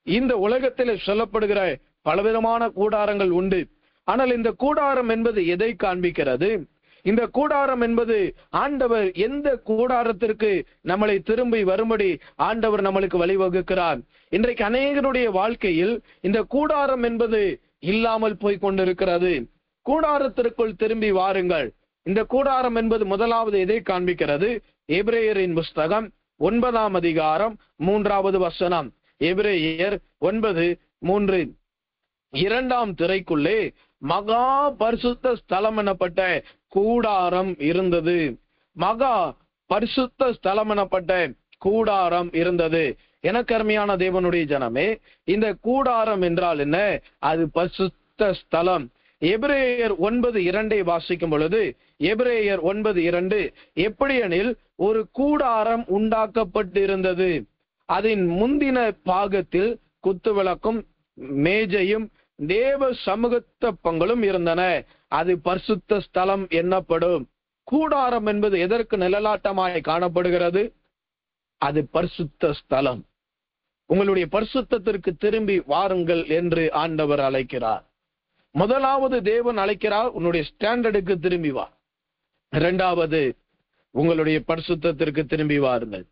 இந்த உலகத்தில் சொல்லப்படுகிற பலவிதமான கூடாரங்கள் உண்டு. ஆனால் இந்த கூடாரம் என்பது எதை காண்பிக்கிறது? இந்த கூடாரம் என்பது ஆண்டவர் எந்த கூடாரத்திற்கு நம்மளை திரும்பி வரும்படி ஆண்டவர் நம்மளுக்கு வழிவகுக்கிறார். இன்றைக்கு அநேகருடைய வாழ்க்கையில் இந்த கூடாரம் என்பது இல்லாமல் போய் கொண்டிருக்கிறது. கூடாரத்திற்குள் திரும்பி வாருங்கள். இந்த கூடாரம் என்பது முதலாவது எதை காண்பிக்கிறது? எபிரேயரின் புஸ்தகம் 9ஆம் அதிகாரம் 3வது வசனம். எபிரேயர் 9:3. 2ஆம் திரைக்குள்ளே மகா பரிசுத்த ஸ்தலம் எனப்பட்ட கூடாரம் இருந்தது. மகா பரிசுத்த ஸ்தலம் எனப்பட்ட கூடாரம் இருந்தது. எனக்கு அருமையான தேவனுடைய ஜனமே, இந்த கூடாரம் என்றால் என்ன? அது பரிசுத்த ஸ்தலம். எபிரேயர் 9:2 வாசிக்கும் பொழுது, எபிரேயர் 9:2, எப்படியெனில் ஒரு கூடாரம் உண்டாக்கப்பட்டிருந்தது, அதன் முந்தின பாகத்தில் குத்துவிளக்கும் மேஜையும் தேவ சமூகத்தப்பங்களும் இருந்தன, அது பரிசுத்த ஸ்தலம் என்னப்படும். கூடாரம் என்பது எதற்கு நிழலாட்டமாய் காணப்படுகிறது? அது பரிசுத்த ஸ்தலம். உங்களுடைய பரிசுத்தத்திற்கு திரும்பி வாருங்கள் என்று ஆண்டவர் அழைக்கிறார். முதலாவது தேவன் அழைக்கிறார், உன்னுடைய ஸ்டாண்டர்டுக்கு திரும்பி வா. இரண்டாவது, உங்களுடைய பரிசுத்தத்திற்கு திரும்பி வாருங்கள்.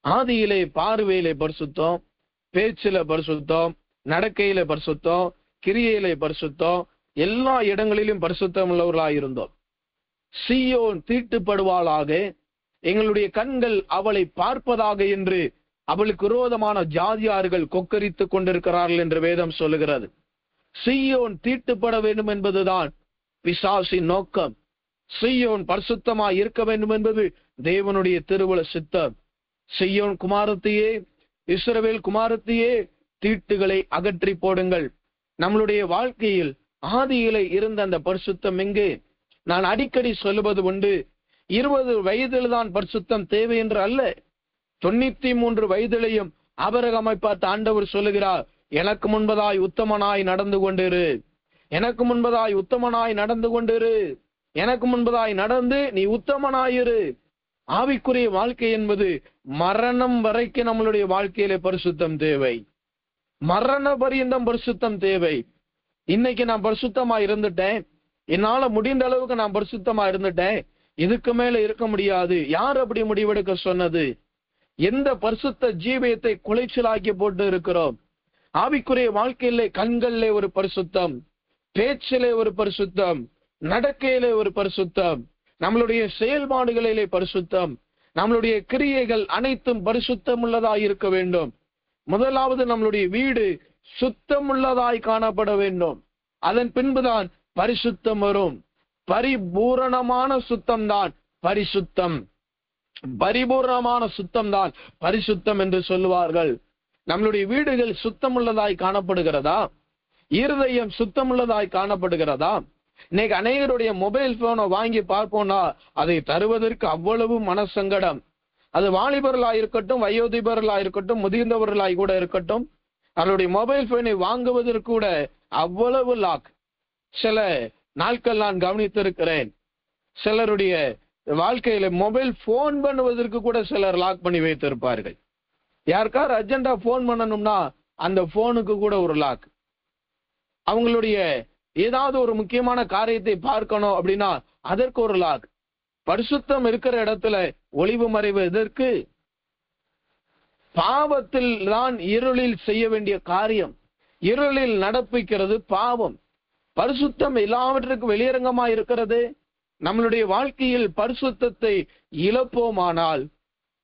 ஆதியிலே பார்வையிலே பரிசுத்தம், பேச்சில பரிசுத்தம், நடக்கையில பரிசுத்தம், கிரியையிலே பரிசுத்தம், எல்லா இடங்களிலும் பரிசுத்தம் உள்ளவர்களாயிருந்தோம். சீயோன் தீட்டுப்படுவாளாக, எங்களுடைய கண்கள் அவளை பார்ப்பதாக என்று அவளுக்கு விரோதமான ஜாதியார்கள் கொக்கரித்துக் கொண்டிருக்கிறார்கள் என்று வேதம் சொல்லுகிறது. சீயோன் தீட்டுப்பட வேண்டும் என்பதுதான் பிசாசின் நோக்கம். சீயோன் பரிசுத்தமாய் இருக்க வேண்டும் என்பது தேவனுடைய திருவுள சித்தம். சீயோன் குமாரத்தையே, இஸ்ரவேல் குமாரத்தையே, தீட்டுகளை அகற்றி போடுங்கள். நம்மளுடைய வாழ்க்கையில் ஆதியிலே இருந்த அந்த பரிசுத்தம் எங்கே? நான் அடிக்கடி சொல்லுவது உண்டு, 20 வயதில் தான் பரிசுத்தம் தேவை என்று அல்ல. 93 வயதிலையும் ஆபிரகாமை பார்த்து ஆண்டவர் சொல்லுகிறார், எனக்கு முன்பதாய் உத்தமனாய் நடந்து கொண்டிரு, எனக்கு முன்பதாய் உத்தமனாய் நடந்து கொண்டிரு, எனக்கு முன்பதாய் நடந்து நீ உத்தமனாயிரு. ஆவிக்குரிய வாழ்க்கை என்பது மரணம் வரைக்கும் நம்மளுடைய வாழ்க்கையிலே பரிசுத்தம் தேவை. மரண பரியந்தம் பரிசுத்தம் தேவை. இன்னைக்கு நான் பரிசுத்தமா இருந்துட்டேன், என்னால முடிந்த அளவுக்கு நான் பரிசுத்தமா இருந்துட்டேன், இதுக்கு மேல இருக்க முடியாது. யார் அப்படி முடிவெடுக்க சொன்னது? எந்த பரிசுத்த ஜீவியத்தை குலைச்சலாக்கி போட்டு இருக்கிறோம்? ஆவிக்குரிய வாழ்க்கையிலே கண்களிலே ஒரு பரிசுத்தம், பேச்சிலே ஒரு பரிசுத்தம், நடக்கையிலே ஒரு பரிசுத்தம், நம்மளுடைய செயல்பாடுகளிலே பரிசுத்தம், நம்மளுடைய கிரியைகள் அனைத்தும் பரிசுத்தம் உள்ளதா இருக்க வேண்டும். முதலாவது நம்மளுடைய வீடு சுத்தமுள்ளதாய் காணப்பட வேண்டும். அதன் பின்புதான் பரிசுத்தம் வரும். பரிபூரணமான சுத்தம்தான் பரிசுத்தம். பரிபூரணமான சுத்தம் தான் பரிசுத்தம் என்று சொல்லுவார்கள். நம்மளுடைய வீடுகள் சுத்தமுள்ளதாய் காணப்படுகிறதா? இருதயம் சுத்தமுள்ளதாய் காணப்படுகிறதா? இன்னைக்கு அநேகருடைய மொபைல் போனை வாங்கி பார்ப்போம்னா அதை தருவதற்கு அவ்வளவு மனசங்கடம். அது வாலிபர்களாய் இருக்கட்டும், வயோதிபர்களாய் இருக்கட்டும், முதிர்ந்தவர்களாய் கூட இருக்கட்டும், அவருடைய மொபைல் போனை வாங்குவதற்கு கூட அவ்வளவு லாக். சில நாட்கள் நான் கவனித்திருக்கிறேன், சிலருடைய வாழ்க்கையில மொபைல் போன் பண்ணுவதற்கு கூட சிலர் லாக் பண்ணி வைத்திருப்பார்கள். யாருக்கார் அர்ஜென்டா போன் பண்ணணும்னா அந்த போனுக்கு கூட ஒரு லாக். அவங்களுடைய ஏதாவது ஒரு முக்கியமான காரியத்தை பார்க்கணும் அப்படின்னா அதற்கு ஒரு லாக். பரிசுத்தம் இருக்கிற இடத்துல ஒளிவு மறைவு எதற்கு? பாவத்தில் தான் இருளில் செய்ய வேண்டிய காரியம். இருளில் நடப்பிக்கிறது பாவம். பரிசுத்தம் எல்லாவற்றுக்கும் வெளியரங்கமா இருக்கிறது. நம்மளுடைய வாழ்க்கையில் பரிசுத்தத்தை இழப்போமானால்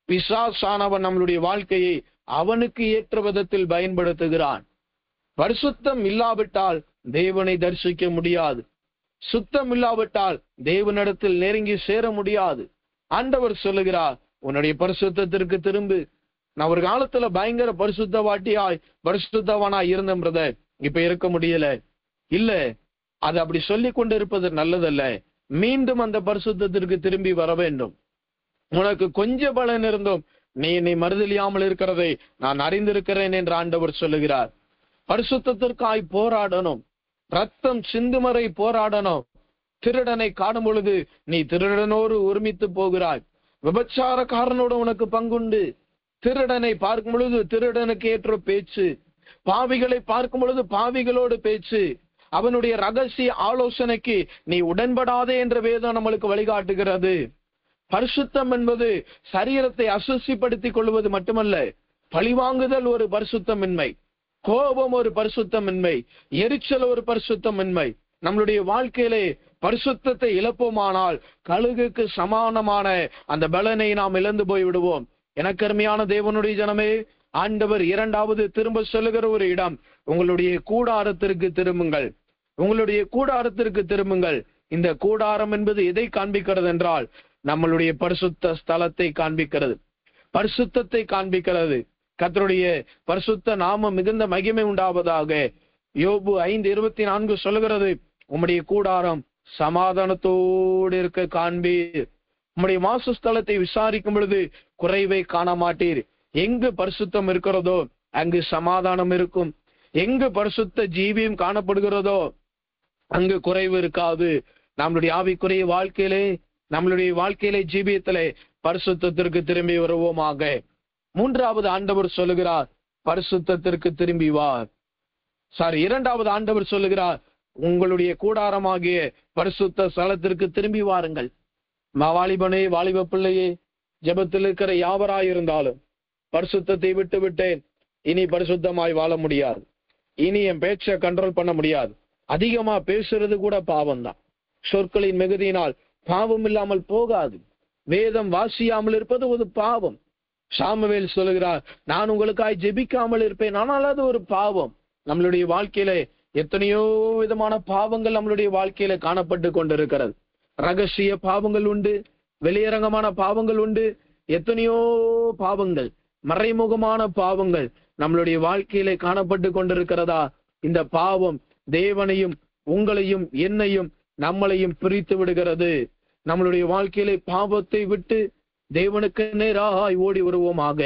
பிசாசானவன் நம்மளுடைய வாழ்க்கையை அவனுக்கு ஏற்ற விதத்தில் பயன்படுத்துகிறான். பரிசுத்தம் இல்லாவிட்டால் தேவனை தரிசிக்க முடியாது. சுத்தம் இல்லாவிட்டால் தேவனிடத்தில் நெருங்கி சேர முடியாது. ஆண்டவர் சொல்லுகிறார், உன்னுடைய பரிசுத்தத்திற்கு திரும்பு. நான் ஒரு காலத்துல பயங்கர பரிசுத்தவாட்டியாய் பரிசுத்தவனாய் இருந்தேன் பிரதர், இப்ப இருக்க முடியல. இல்ல, அது அப்படி சொல்லிக் கொண்டு இருப்பது நல்லதல்ல. மீண்டும் அந்த பரிசுத்தத்திற்கு திரும்பி வர வேண்டும். உனக்கு கொஞ்ச பலன் இருந்தும் நீ மறுதலியாமல் இருக்கிறதை நான் அறிந்திருக்கிறேன் என்று ஆண்டவர் சொல்லுகிறார். பரிசுத்தத்திற்காய் போராடணும். ரத்தம் சிந்துமறை போராடணும். திருடனை காணும் பொழுது நீ திருடனோடு ஒருமித்து போகிறாய். விபச்சாரக்காரனோடு உனக்கு பங்குண்டு. திருடனை பார்க்கும் பொழுது திருடனுக்கு ஏற்ற பேச்சு, பாவிகளை பார்க்கும் பொழுது பாவிகளோடு பேச்சு. அவனுடைய ரகசிய ஆலோசனைக்கு நீ உடன்படாதே என்ற வேதம் நம்மளுக்கு வழிகாட்டுகிறது. பரிசுத்தம் என்பது சரீரத்தை அசுசிப்படுத்திக் கொள்வது மட்டுமல்ல, பழிவாங்குதல் ஒரு பரிசுத்தமின்மை, கோபம் ஒரு பரிசுத்தமின்மை, எரிச்சல் ஒரு பரிசுத்தமின்மை. நம்மளுடைய வாழ்க்கையிலே பரிசுத்தத்தை இழப்போமானால் கழுகுக்கு சமானமான அந்த பலனை நாம் இழந்து போய் விடுவோம். எனக்கு அருமையான தேவனுடைய ஜனமே, ஆண்டவர் இரண்டாவது திரும்ப சொல்லுகிற ஒரு இடம், உங்களுடைய கூடாரத்திற்கு திரும்புங்கள். உங்களுடைய கூடாரத்திற்கு திரும்புங்கள். இந்த கூடாரம் என்பது எதை காண்பிக்கிறது என்றால் நம்மளுடைய பரிசுத்த ஸ்தலத்தை காண்பிக்கிறது, பரிசுத்தத்தை காண்பிக்கிறது. கர்த்தருடைய பரிசுத்த நாமம் மிகுந்த மகிமை உண்டாவதாக. யோபு 5:24 சொல்லுகிறது, உம்முடைய கூடாரம் சமாதானத்தோடு இருக்க காண்பீர். உம்முடைய வாசஸ்தலத்தை விசாரிக்கும் பொழுது குறைவை காண மாட்டீர். எங்கு பரிசுத்தம் இருக்கிறதோ அங்கு சமாதானம் இருக்கும். எங்கு பரிசுத்த ஜீவியம் காணப்படுகிறதோ அங்கு குறைவு இருக்காது. நம்மளுடைய ஆவிக்குரிய வாழ்க்கையிலே, நம்மளுடைய வாழ்க்கையிலே, ஜீவியத்திலே பரிசுத்தத்திற்கு திரும்பி வருவோமாக. மூன்றாவது ஆண்டவர் சொல்லுகிறார், பரிசுத்தத்திற்கு திரும்பி வா. இரண்டாவது ஆண்டவர் சொல்லுகிறார், உங்களுடைய கூடாரமாகிய பரிசுத்த ஸ்தலத்திற்கு திரும்பி வாருங்கள். வாலிபனே, வாலிப பிள்ளையே, ஜெபத்தில் இருக்கிற யாவராயிருந்தாலும் பரிசுத்தத்தை விட்டு விட்டேன், இனி பரிசுத்தமாய் வாழ முடியாது, இனி என் பேச்சை கண்ட்ரோல் பண்ண முடியாது. அதிகமா பேசுறது கூட பாவம் தான். சொற்களின் மிகுதியினால் பாவம் இல்லாமல் போகாது. வேதம் வாசியாமல் இருப்பது ஒரு பாவம். சாமுவேல் சொல்லுகிறார், நான் உங்களுக்காய் ஜெபிக்காமல் இருப்பேன், ஆனால் அது ஒரு பாவம். நம்மளுடைய வாழ்க்கையில எத்தனையோ விதமான பாவங்கள் நம்மளுடைய வாழ்க்கையில காணப்பட்டு கொண்டிருக்கிறது. ரகசிய பாவங்கள் உண்டு, வெளியரங்கமான பாவங்கள் உண்டு, எத்தனையோ பாவங்கள், மறைமுகமான பாவங்கள் நம்மளுடைய வாழ்க்கையில காணப்பட்டு கொண்டிருக்கிறதா? இந்த பாவம் தேவனையும் உங்களையும் என்னையும் நம்மளையும் பிரித்து விடுகிறது. நம்மளுடைய வாழ்க்கையிலே பாவத்தை விட்டு தேவனுக்கு நேராய் ஓடி வருவோமாக.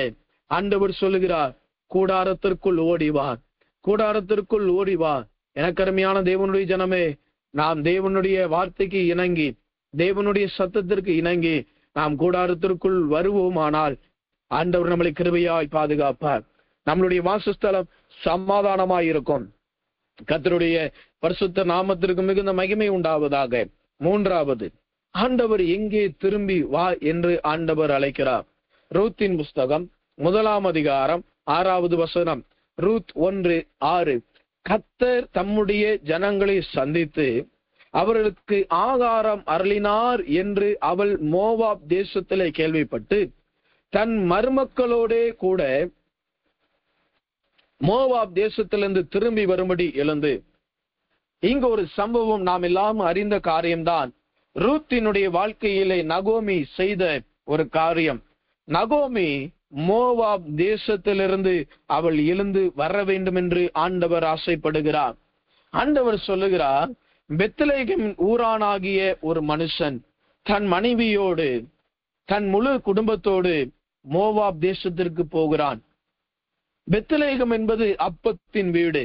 ஆண்டவர் சொல்லுகிறார், கூடாரத்திற்குள் ஓடிவா, கூடாரத்திற்குள் ஓடிவா. எனக்கு அருமையான தேவனுடைய ஜனமே, நாம் தேவனுடைய வார்த்தைக்கு இணங்கி, தேவனுடைய சத்தத்திற்கு இணங்கி நாம் கூடாரத்திற்குள் வருவோமானால் ஆண்டவர் நம்மளை கிருபையாய் பாதுகாப்பார். நம்மளுடைய வாசஸ்தலம் சமாதானமாய் இருக்கும். கர்த்தருடைய பரிசுத்த நாமத்திற்கு மிகுந்த மகிமை உண்டாவதாக. மூன்றாவது, ஆண்டவர் எங்கே திரும்பி வா என்று ஆண்டவர் அழைக்கிறார். ரூத்தின் புஸ்தகம் 1 அதிகாரம் 6வது வசனம். ரூத் 1:6. கர்த்தர் தம்முடைய ஜனங்களை சந்தித்து அவர்களுக்கு ஆகாரம் அருளினார் என்று அவள் மோவாப் தேசத்திலே கேள்விப்பட்டு தன் மருமக்களோடே கூட மோவாப் தேசத்திலிருந்து திரும்பி வரும்படி எழுந்து, இங்க ஒரு சம்பவம் நாம் எல்லாம் அறிந்த காரியம்தான். ரூத்தினுடைய வாழ்க்கையிலே நகோமி செய்த ஒரு காரியம். நகோமி மோவாப் தேசத்திலிருந்து அவள் எழுந்து வர வேண்டும் என்று ஆண்டவர் ஆசைப்படுகிறார். ஆண்டவர் சொல்லுகிறார், பெத்லெகேம் ஊரானாகிய ஒரு மனுஷன் தன் மனைவியோடு தன் முழு குடும்பத்தோடு மோவாப் தேசத்திற்கு போகிறான். பெத்லெகேம் என்பது அப்பத்தின் வீடு.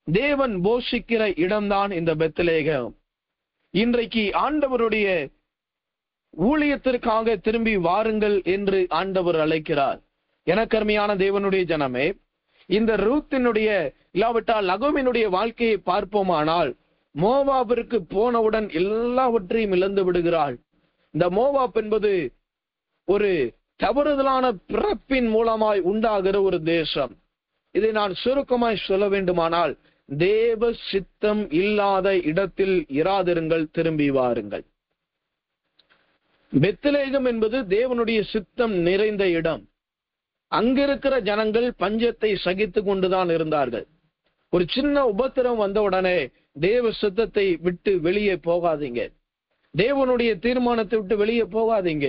தேவன் போஷிக்கிற இடம்தான் இந்த பெத்லெகேம். இன்றைக்கு ஆண்டவருடைய ஊழியத்திற்காக திரும்பி வாருங்கள் என்று ஆண்டவர் அழைக்கிறார். எனக்கருமையான தேவனுடைய ஜனமே, இந்த ரூத்தினுடைய இல்லாவிட்டால் நகோமியினுடைய வாழ்க்கையை பார்ப்போமானால், மோவாபிற்கு போனவுடன் எல்லாவற்றையும் இழந்து விடுகிறாள். இந்த மோவாப் என்பது ஒரு தவறுதலான பிறப்பின் மூலமாய் உண்டாகிற ஒரு தேசம். இதை நான் சுருக்கமாய் சொல்ல வேண்டுமானால், தேவ சித்தம் இல்லாத இடத்தில் இராதிருங்கள், திரும்பி வாருங்கள். பெத்லெகேம் என்பது தேவனுடைய சித்தம் நிறைந்த இடம். அங்கிருக்கிற ஜனங்கள் பஞ்சத்தை சகித்து கொண்டுதான் இருந்தார்கள். ஒரு சின்ன உபத்திரம் வந்த உடனே தேவ சித்தத்தை விட்டு வெளியே போகாதீங்க. தேவனுடைய தீர்மானத்தை விட்டு வெளியே போகாதீங்க.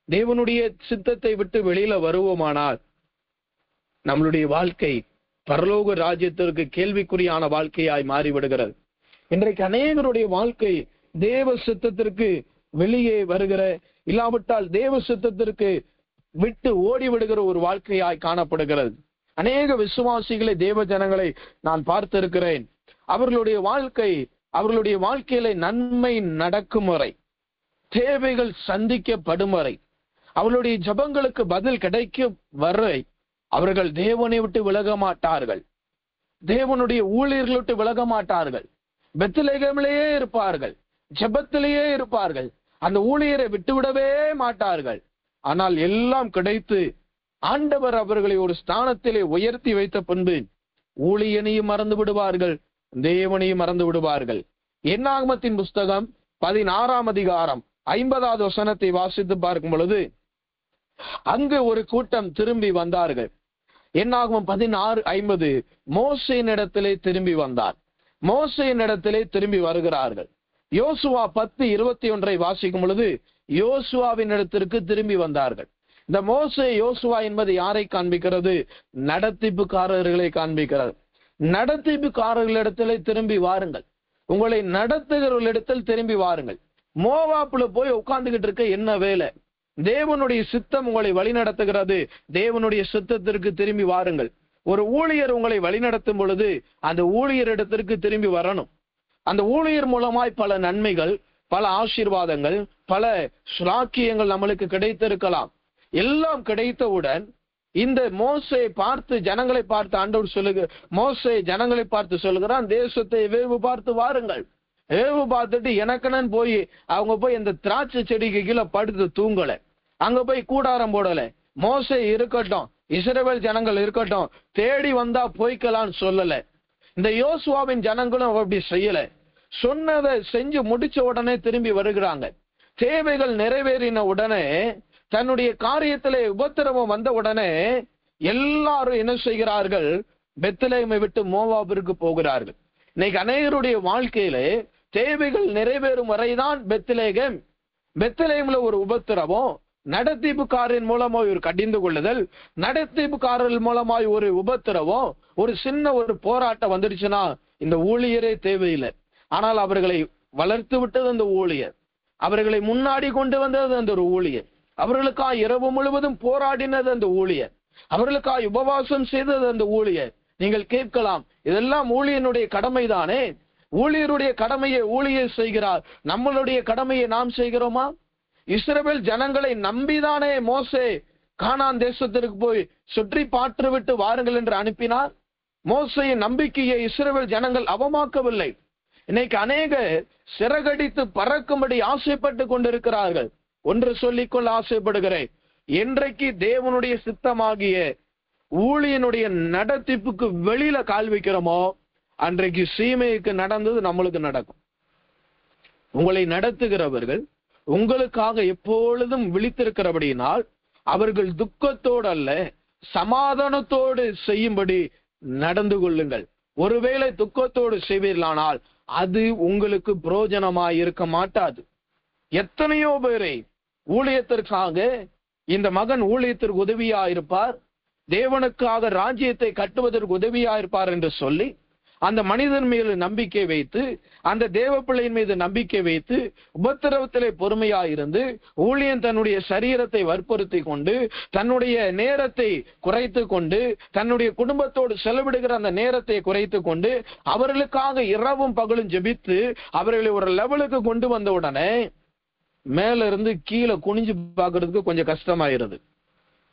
தேவனுடைய சித்தத்தை விட்டு வெளியில வருவோமானால் நம்மளுடைய வாழ்க்கை பரலோக ராஜ்யத்திற்கு கேள்விக்குறியான வாழ்க்கையாய் மாறிவிடுகிறது. இன்றைக்கு அநேகருடைய வாழ்க்கை தேவ சித்தத்திற்கு வெளியே வருகிற, இல்லாவிட்டால் தேவ சித்தத்திற்கு விட்டு ஓடி விடுகிற ஒரு வாழ்க்கையாய் காணப்படுகிறது. அநேக விசுவாசிகளை, தேவ ஜனங்களை நான் பார்த்திருக்கிறேன். அவர்களுடைய வாழ்க்கையில நன்மை நடக்கும் வரை, தேவைகள் சந்திக்கப்படும் வரை, அவர்களுடைய ஜபங்களுக்கு பதில் கிடைக்கும் வரை அவர்கள் தேவனை விட்டு விலக மாட்டார்கள். தேவனுடைய ஊழியர்களை விட்டு விலக மாட்டார்கள். பெத்லெகேமிலேயே இருப்பார்கள், ஜபத்திலேயே இருப்பார்கள். அந்த ஊழியரை விட்டுவிடவே மாட்டார்கள். ஆனால் எல்லாம் கிடைத்து ஆண்டவர் அவர்களை ஒரு ஸ்தானத்திலே உயர்த்தி வைத்த பின்பு ஊழியனையும் மறந்து விடுவார்கள், தேவனையும் மறந்து விடுவார்கள். என்னாகமத்தின் புஸ்தகம் 16ஆம் அதிகாரம் 50வது வசனத்தை வாசித்து பார்க்கும் பொழுது, அங்கு ஒரு கூட்டம் திரும்பி வந்தார்கள். என்னாகமம் 16:50, மோசேயினிடத்திலே திரும்பி வந்தார். மோசேயினிடத்திலே திரும்பி வருகிறார்கள். யோசுவா 10:21 வாசிக்கும் பொழுது யோசுவாவின் இடத்திற்கு திரும்பி வந்தார்கள். இந்த மோசே யோசுவா என்பது யாரை காண்பிக்கிறது? நடத்திப்புக்காரர்களை காண்பிக்கிறது. நடத்திப்புக்காரர்களிடத்திலே திரும்பி வாருங்கள். உங்களை நடத்துகிறவர்களிடத்தில் திரும்பி வாருங்கள். மோவாப்புல போய் உட்கார்ந்துகிட்டு இருக்க என்ன வேலை? தேவனுடைய சித்தம் உங்களை வழி நடத்துகிறது. தேவனுடைய சித்தத்திற்கு திரும்பி வாருங்கள். ஒரு ஊழியர் உங்களை வழிநடத்தும் பொழுது அந்த ஊழியரிடத்திற்கு திரும்பி வரணும். அந்த ஊழியர் மூலமாய் பல நன்மைகள், பல ஆசீர்வாதங்கள், பல ஸ்லாக்கியங்கள் நம்மளுக்கு கிடைத்திருக்கலாம். எல்லாம் கிடைத்தவுடன் இந்த மோசே பார்த்து, ஜனங்களை பார்த்து ஆண்டவர் மோசே ஜனங்களை பார்த்து சொல்லுகிறான், தேசத்தை வேவு பார்த்து வாருங்கள். வேவு பார்த்துட்டு எனக்குன்னு போய் அவங்க போய் இந்த திராட்சை செடிக்கு கீழே படுத்து தூங்கல, அங்க போய் கூடாரம் போடல. மோசே இருக்கட்டும், இஸ்ரவேல் ஜனங்கள் இருக்கட்டும், தேடி வந்தா போய்க்கலான்னு சொல்லல. இந்த யோசுவாவின் ஜனங்களும் அப்படி செய்யல. சொன்னதை செஞ்சு முடிச்ச உடனே திரும்பி வருகிறாங்க. தேவைகள் நிறைவேறின உடனே, தன்னுடைய காரியத்திலே உபத்திரவம் வந்த உடனே எல்லாரும் என்ன செய்கிறார்கள்? பெத்லெகேமை விட்டு மோவாபிற்கு போகிறார்கள். இன்னைக்கு அநேகருடைய வாழ்க்கையிலே தேவைகள் நிறைவேறும் வரைதான் பெத்லெகேம். பெத்லெகேம்ல ஒரு உபத்திரவம், நடத்திப்புக்காரின் மூலமாய் ஒரு கடிந்து கொள்ளுதல், நடத்திப்புக்காரர்கள் மூலமாய் ஒரு உபத்திரவம், ஒரு சின்ன ஒரு போராட்டம் வந்துடுச்சுன்னா இந்த ஊழியரே தேவையில்லை. ஆனால் அவர்களை வளர்த்து விட்டது அந்த ஊழியர், அவர்களை முன்னாடி கொண்டு வந்தது அந்த ஒரு ஊழியர், அவர்களுக்காக இரவு முழுவதும் போராடினது அந்த ஊழியர், அவர்களுக்காக உபவாசம் செய்தது அந்த ஊழியர். நீங்கள் கேட்கலாம், இதெல்லாம் ஊழியனுடைய கடமைதானே? ஊழியருடைய கடமையை ஊழியர் செய்கிறார், நம்மளுடைய கடமையை நாம் செய்கிறோமா? இஸ்ரவேல் ஜனங்களை நம்பிதானே மோசே கானான் தேசத்திற்கு போய் சுற்றி பாற்று விட்டு வாருங்கள் என்று அனுப்பினார். மோசேயின் நம்பிக்கையை இஸ்ரவேல் ஜனங்கள் அவமாக்கவில்லை. இன்னைக்கு அநேக சிறகடித்து பறக்கும்படி ஆசைப்பட்டு கொண்டிருக்கிறார்கள். ஒன்று சொல்லிக்கொள்ள ஆசைப்படுகிறேன், என்றைக்கு தேவனுடைய சித்தமாகிய ஊழியனுடைய நடத்திப்புக்கு வெளியில கால் வைக்கிறோமோ அன்றைக்கு சீமைக்கு நடந்தது நம்மளுக்கு நடக்கும். உங்களை நடத்துகிறவர்கள் உங்களுக்காக எப்பொழுதும் விழித்திருக்கிறபடியினால் அவர்கள் துக்கத்தோடு அல்ல, சமாதானத்தோடு செய்யும்படி நடந்து கொள்ளுங்கள். ஒருவேளை துக்கத்தோடு செய்வீர்களானால் அது உங்களுக்கு பிரயோஜனமாய் இருக்க மாட்டாது. எத்தனையோ பேரை ஊழியத்திற்காக இந்த மகன் ஊழியத்திற்கு உதவியா இருப்பார், தேவனுக்காக ராஜ்யத்தை கட்டுவதற்கு உதவியா இருப்பார் என்று சொல்லி அந்த மனிதன் மீது நம்பிக்கை வைத்து, அந்த தேவ பிள்ளையின் மீது நம்பிக்கை வைத்து, உபத்திரவத்திலே பொறுமையாயிருந்து ஊழியன் தன்னுடைய சரீரத்தை வற்புறுத்தி கொண்டு, தன்னுடைய நேரத்தை குறைத்து கொண்டு, தன்னுடைய குடும்பத்தோடு செலவிடுகிற அந்த நேரத்தை குறைத்து கொண்டு, அவர்களுக்காக இரவும் பகலும் ஜெபித்து அவர்களை ஒரு லெவலுக்கு கொண்டு வந்த உடனே மேல இருந்து கீழே குனிஞ்சு பார்க்கறதுக்கு கொஞ்சம் கஷ்டமாயிருது.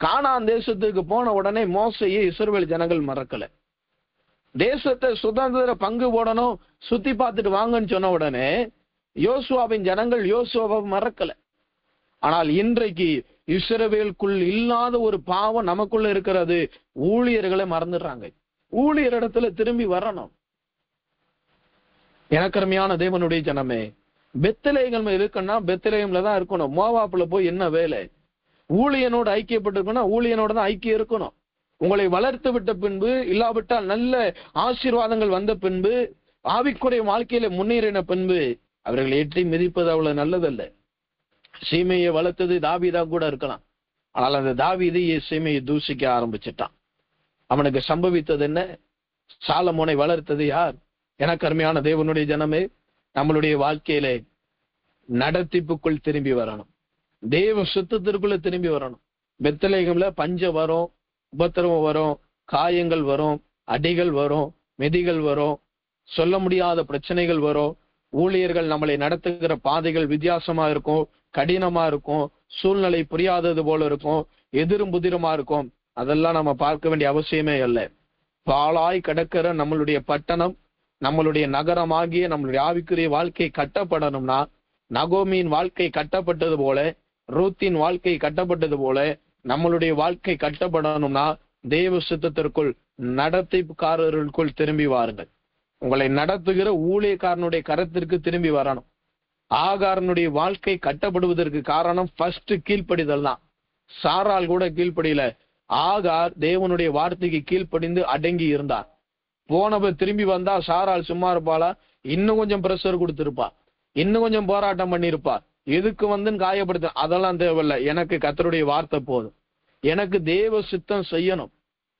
கானான் தேசத்துக்கு போன உடனே மோசையை இஸ்ரவேல் ஜனங்கள் மறக்கல. தேசத்தை சுதந்திர பங்கு போடணும், சுத்தி பார்த்துட்டு வாங்கன்னு சொன்ன உடனே யோசுவாவின் ஜனங்கள் யோசுவாவை மறக்கல. ஆனால் இன்றைக்கு இஸ்ரவேலுக்குள் இல்லாத ஒரு பாவம் நமக்குள்ள இருக்கிறது. ஊழியர்களை மறந்துடுறாங்க. ஊழியர் இடத்துல திரும்பி வரணும். எனக்கருமையான தேவனுடைய ஜனமே, பெத்லகேம் இருக்குன்னா பெத்லகேம்ல தான் இருக்கணும். மோவாப்புல போய் என்ன வேலை? ஊழியனோடு ஐக்கியப்பட்டிருக்குன்னா ஊழியனோட தான் ஐக்கியம் இருக்கணும். உங்களை வளர்த்து விட்ட பின்பு, இல்லாவிட்டால் நல்ல ஆசீர்வாதங்கள் வந்த பின்பு, ஆவிக்குரிய வாழ்க்கையில முன்னேறின பின்பு அவர்களை எட்டி மிதிப்பது அவ்வளவு நல்லதல்ல. சீமையை வளர்த்தது தாவீதா கூட இருக்கலாம். ஆனால் அந்த தாவீது சீமையை தூசிக்க ஆரம்பிச்சிட்டான். அவனுக்கு சம்பவித்தது என்ன? சாலமோனை வளர்த்தது யார்? எனக்கு அருமையான தேவனுடைய ஜனமே, நம்மளுடைய வாழ்க்கையில நடத்திப்புக்குள் திரும்பி வரணும். தேவ சுத்தத்திற்குள்ள திரும்பி வரணும். பெத்லகேம்ல பஞ்சம் வரும், உபத்திரவம் வரும், காயங்கள் வரும், அடிகள் வரும், மெதிகள் வரும், சொல்ல முடியாத பிரச்சனைகள் வரும். ஊழியர்கள் நம்மளை நடத்துகிற பாதைகள் வித்தியாசமா இருக்கும், கடினமா இருக்கும், சூழ்நிலை புரியாதது போல இருக்கும், எதிரும் புதிருமா இருக்கும். அதெல்லாம் நம்ம பார்க்க வேண்டிய அவசியமே இல்லை. பாழாய் கிடக்கிற நம்மளுடைய பட்டணம், நம்மளுடைய நகரமாகிய நம்மளுடைய ஆவிக்குரிய வாழ்க்கை கட்டப்படணும்னா, நகோமியின் வாழ்க்கை கட்டப்பட்டது போல, ரூத்தின் வாழ்க்கை கட்டப்பட்டது போல நம்மளுடைய வாழ்க்கை கட்டப்படணும்னா தேவ சித்தத்திற்குள், நடத்திப்புக்காரர்களுக்குள் திரும்பி வாருங்கள். உங்களை நடத்துகிற ஊழியக்காரனுடைய கரத்திற்கு திரும்பி வரணும். ஆகாரனுடைய வாழ்க்கை கட்டப்படுவதற்கு காரணம் ஃபர்ஸ்ட் கீழ்ப்படிதல் தான். சாரால் கூட கீழ்ப்படியில. ஆகார் தேவனுடைய வார்த்தைக்கு கீழ்ப்படிந்து அடங்கி இருந்தார். போனவர் திரும்பி வந்தா சாரால் சும்மா இருப்பாளா? இன்னும் கொஞ்சம் பிரஷர் கொடுத்திருப்பா, இன்னும் கொஞ்சம் போராட்டம் பண்ணிருப்பா. எதுக்கு வந்து காயப்படுத்த? அதெல்லாம் தேவையில்லை. எனக்கு கர்த்தருடைய வார்த்தை போதும். எனக்கு தேவ சித்தம் செய்யணும்.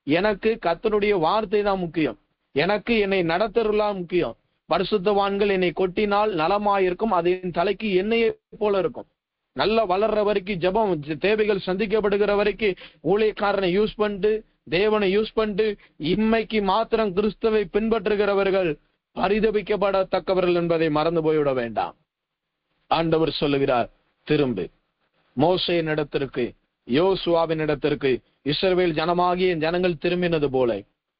எனக்கு கர்த்தருடைய வார்த்தை தான் முக்கியம். எனக்கு என்னை நடத்துறதுலாம் முக்கியம். பரிசுத்தவான்கள் என்னை கொட்டினால் நலமாயிருக்கும், அதன் தலைக்கு எண்ணெயை போல இருக்கும். நல்லா வளர்ற வரைக்கும் ஜெபம், தேவைகள் சந்திக்கப்படுகிற வரைக்கும் ஊழியக்காரனை யூஸ் பண்ணிட்டு, தேவனை யூஸ் பண்ணிட்டு, இம்மைக்கு மாத்திரம் கிறிஸ்துவை பின்பற்றுகிறவர்கள் பரிதபிக்கப்படத்தக்கவர்கள் என்பதை மறந்து போய்விட வேண்டாம். ஆண்டவர் சொல்லுகிறார், திரும்பு. மோசேயின் இடத்திற்கு, யோசுவாவின் இடத்திற்கு இஸ்ரவேல் ஜனமாகிய என் ஜனங்கள் திரும்பினது போல,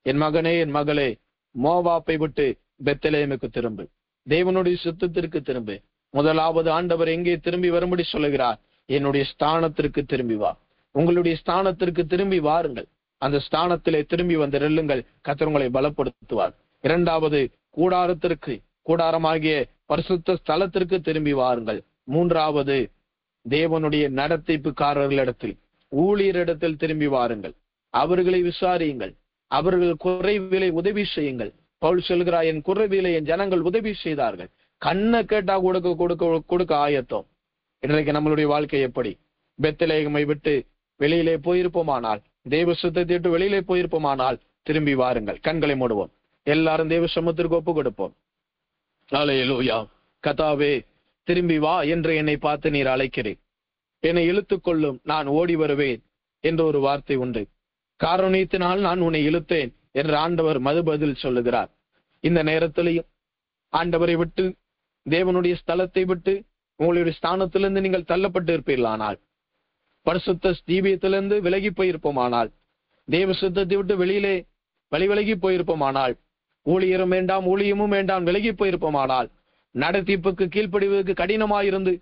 என் மகனே, என் மகளே, மோவாப்பை விட்டு பெத்லகேமுக்கு திரும்பு. தேவனுடைய சித்தத்திற்கு திரும்பு. முதலாவது ஆண்டவர் எங்கே திரும்பி வரும்படி சொல்லுகிறார்? என்னுடைய ஸ்தானத்திற்கு திரும்பி வா. உங்களுடைய ஸ்தானத்திற்கு திரும்பி வாருங்கள். அந்த ஸ்தானத்திலே திரும்பி வந்து நில்லுங்கள். கர்த்தர் உங்களை பலப்படுத்துவார். இரண்டாவது, கூடாரத்திற்கு, கூடாரமாகிய பரிசுத்த ஸ்தலத்திற்கு திரும்பி வாருங்கள். மூன்றாவது, தேவனுடைய நடத்திப்புக்காரர்களிடத்தில், ஊழியரிடத்தில் திரும்பி வாருங்கள். அவர்களை விசாரியுங்கள். அவர்கள் குறைவிலை உதவி செய்யுங்கள். பவுல் சொல்கிறார், என் குறைவிலை என் ஜனங்கள் உதவி செய்தார்கள். கண்ணை கேட்டா கொடுக்க ஆயத்தம். இன்றைக்கு நம்மளுடைய வாழ்க்கை எப்படி? பெத்லகேமை விட்டு வெளியிலே போயிருப்போமானால், தேவ சுத்தத்தை விட்டு வெளியிலே போயிருப்போமானால் திரும்பி வாருங்கள். கண்களை மூடுவோம். எல்லாரும் தேவ சமூகத்திற்கு ஒப்பு கொடுப்போம். அல்லேலூயா. கர்த்தாவே, திரும்பி வா என்று என்னை பார்த்து நீர் அழைக்கிறேன். என்னை இழுத்துக் கொள்ளும், நான் ஓடி வருவேன் என்ற ஒரு வார்த்தை உண்டு. காரணத்தினால் நான் உன்னை இழுத்தேன் என்று ஆண்டவர் மறுபதில் சொல்லுகிறார். இந்த நேரத்திலையும் ஆண்டவரை விட்டு, தேவனுடைய ஸ்தலத்தை விட்டு, உங்களுடைய ஸ்தானத்திலிருந்து நீங்கள் தள்ளப்பட்டு இருப்பீர்களானால், பரிசுத்த தீபியத்திலிருந்து விலகி போயிருப்போமானால், தேவ சுத்தத்தை விட்டு வெளியிலே விலகி போயிருப்போமானால், ஊழியரும் வேண்டாம், ஊழியமும் வேண்டாம், விலகி போயிருப்போமானால், நடத்திப்புக்கு கீழ்ப்படிவதற்கு கடினமாயிருந்து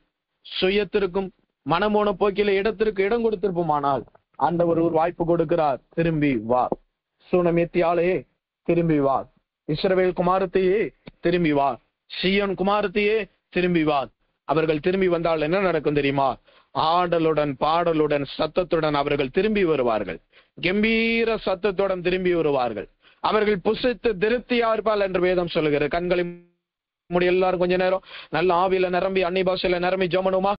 சுயத்திற்கும் மனமோன போக்கில இடத்திற்கு இடம் கொடுத்திருப்போமானால், ஆண்டவர் ஒரு வாய்ப்பு கொடுக்கிறார். திரும்பி வா. சூனமேத்தியாலே திரும்பி வா. இஸ்ரவேல் குமாரத்தையே திரும்பி வா. சீயோன் குமாரத்தையே திரும்பி வா. அவர்கள் திரும்பி வந்தால் என்ன நடக்கும் தெரியுமா? ஆடலுடன், பாடலுடன், சத்தத்துடன் அவர்கள் திரும்பி வருவார்கள். கம்பீர சத்தத்துடன் திரும்பி வருவார்கள். அவர்கள் புசித்து திருப்தியா இருப்பார்கள் என்று வேதம் சொல்லுகிறது. கண்களை மூடி எல்லாரும் கொஞ்ச நேரம் நல்ல ஆவியில நிரம்பி அன்னை பாஷையில நிரம்பி ஜெபம் பண்ணுவோமா?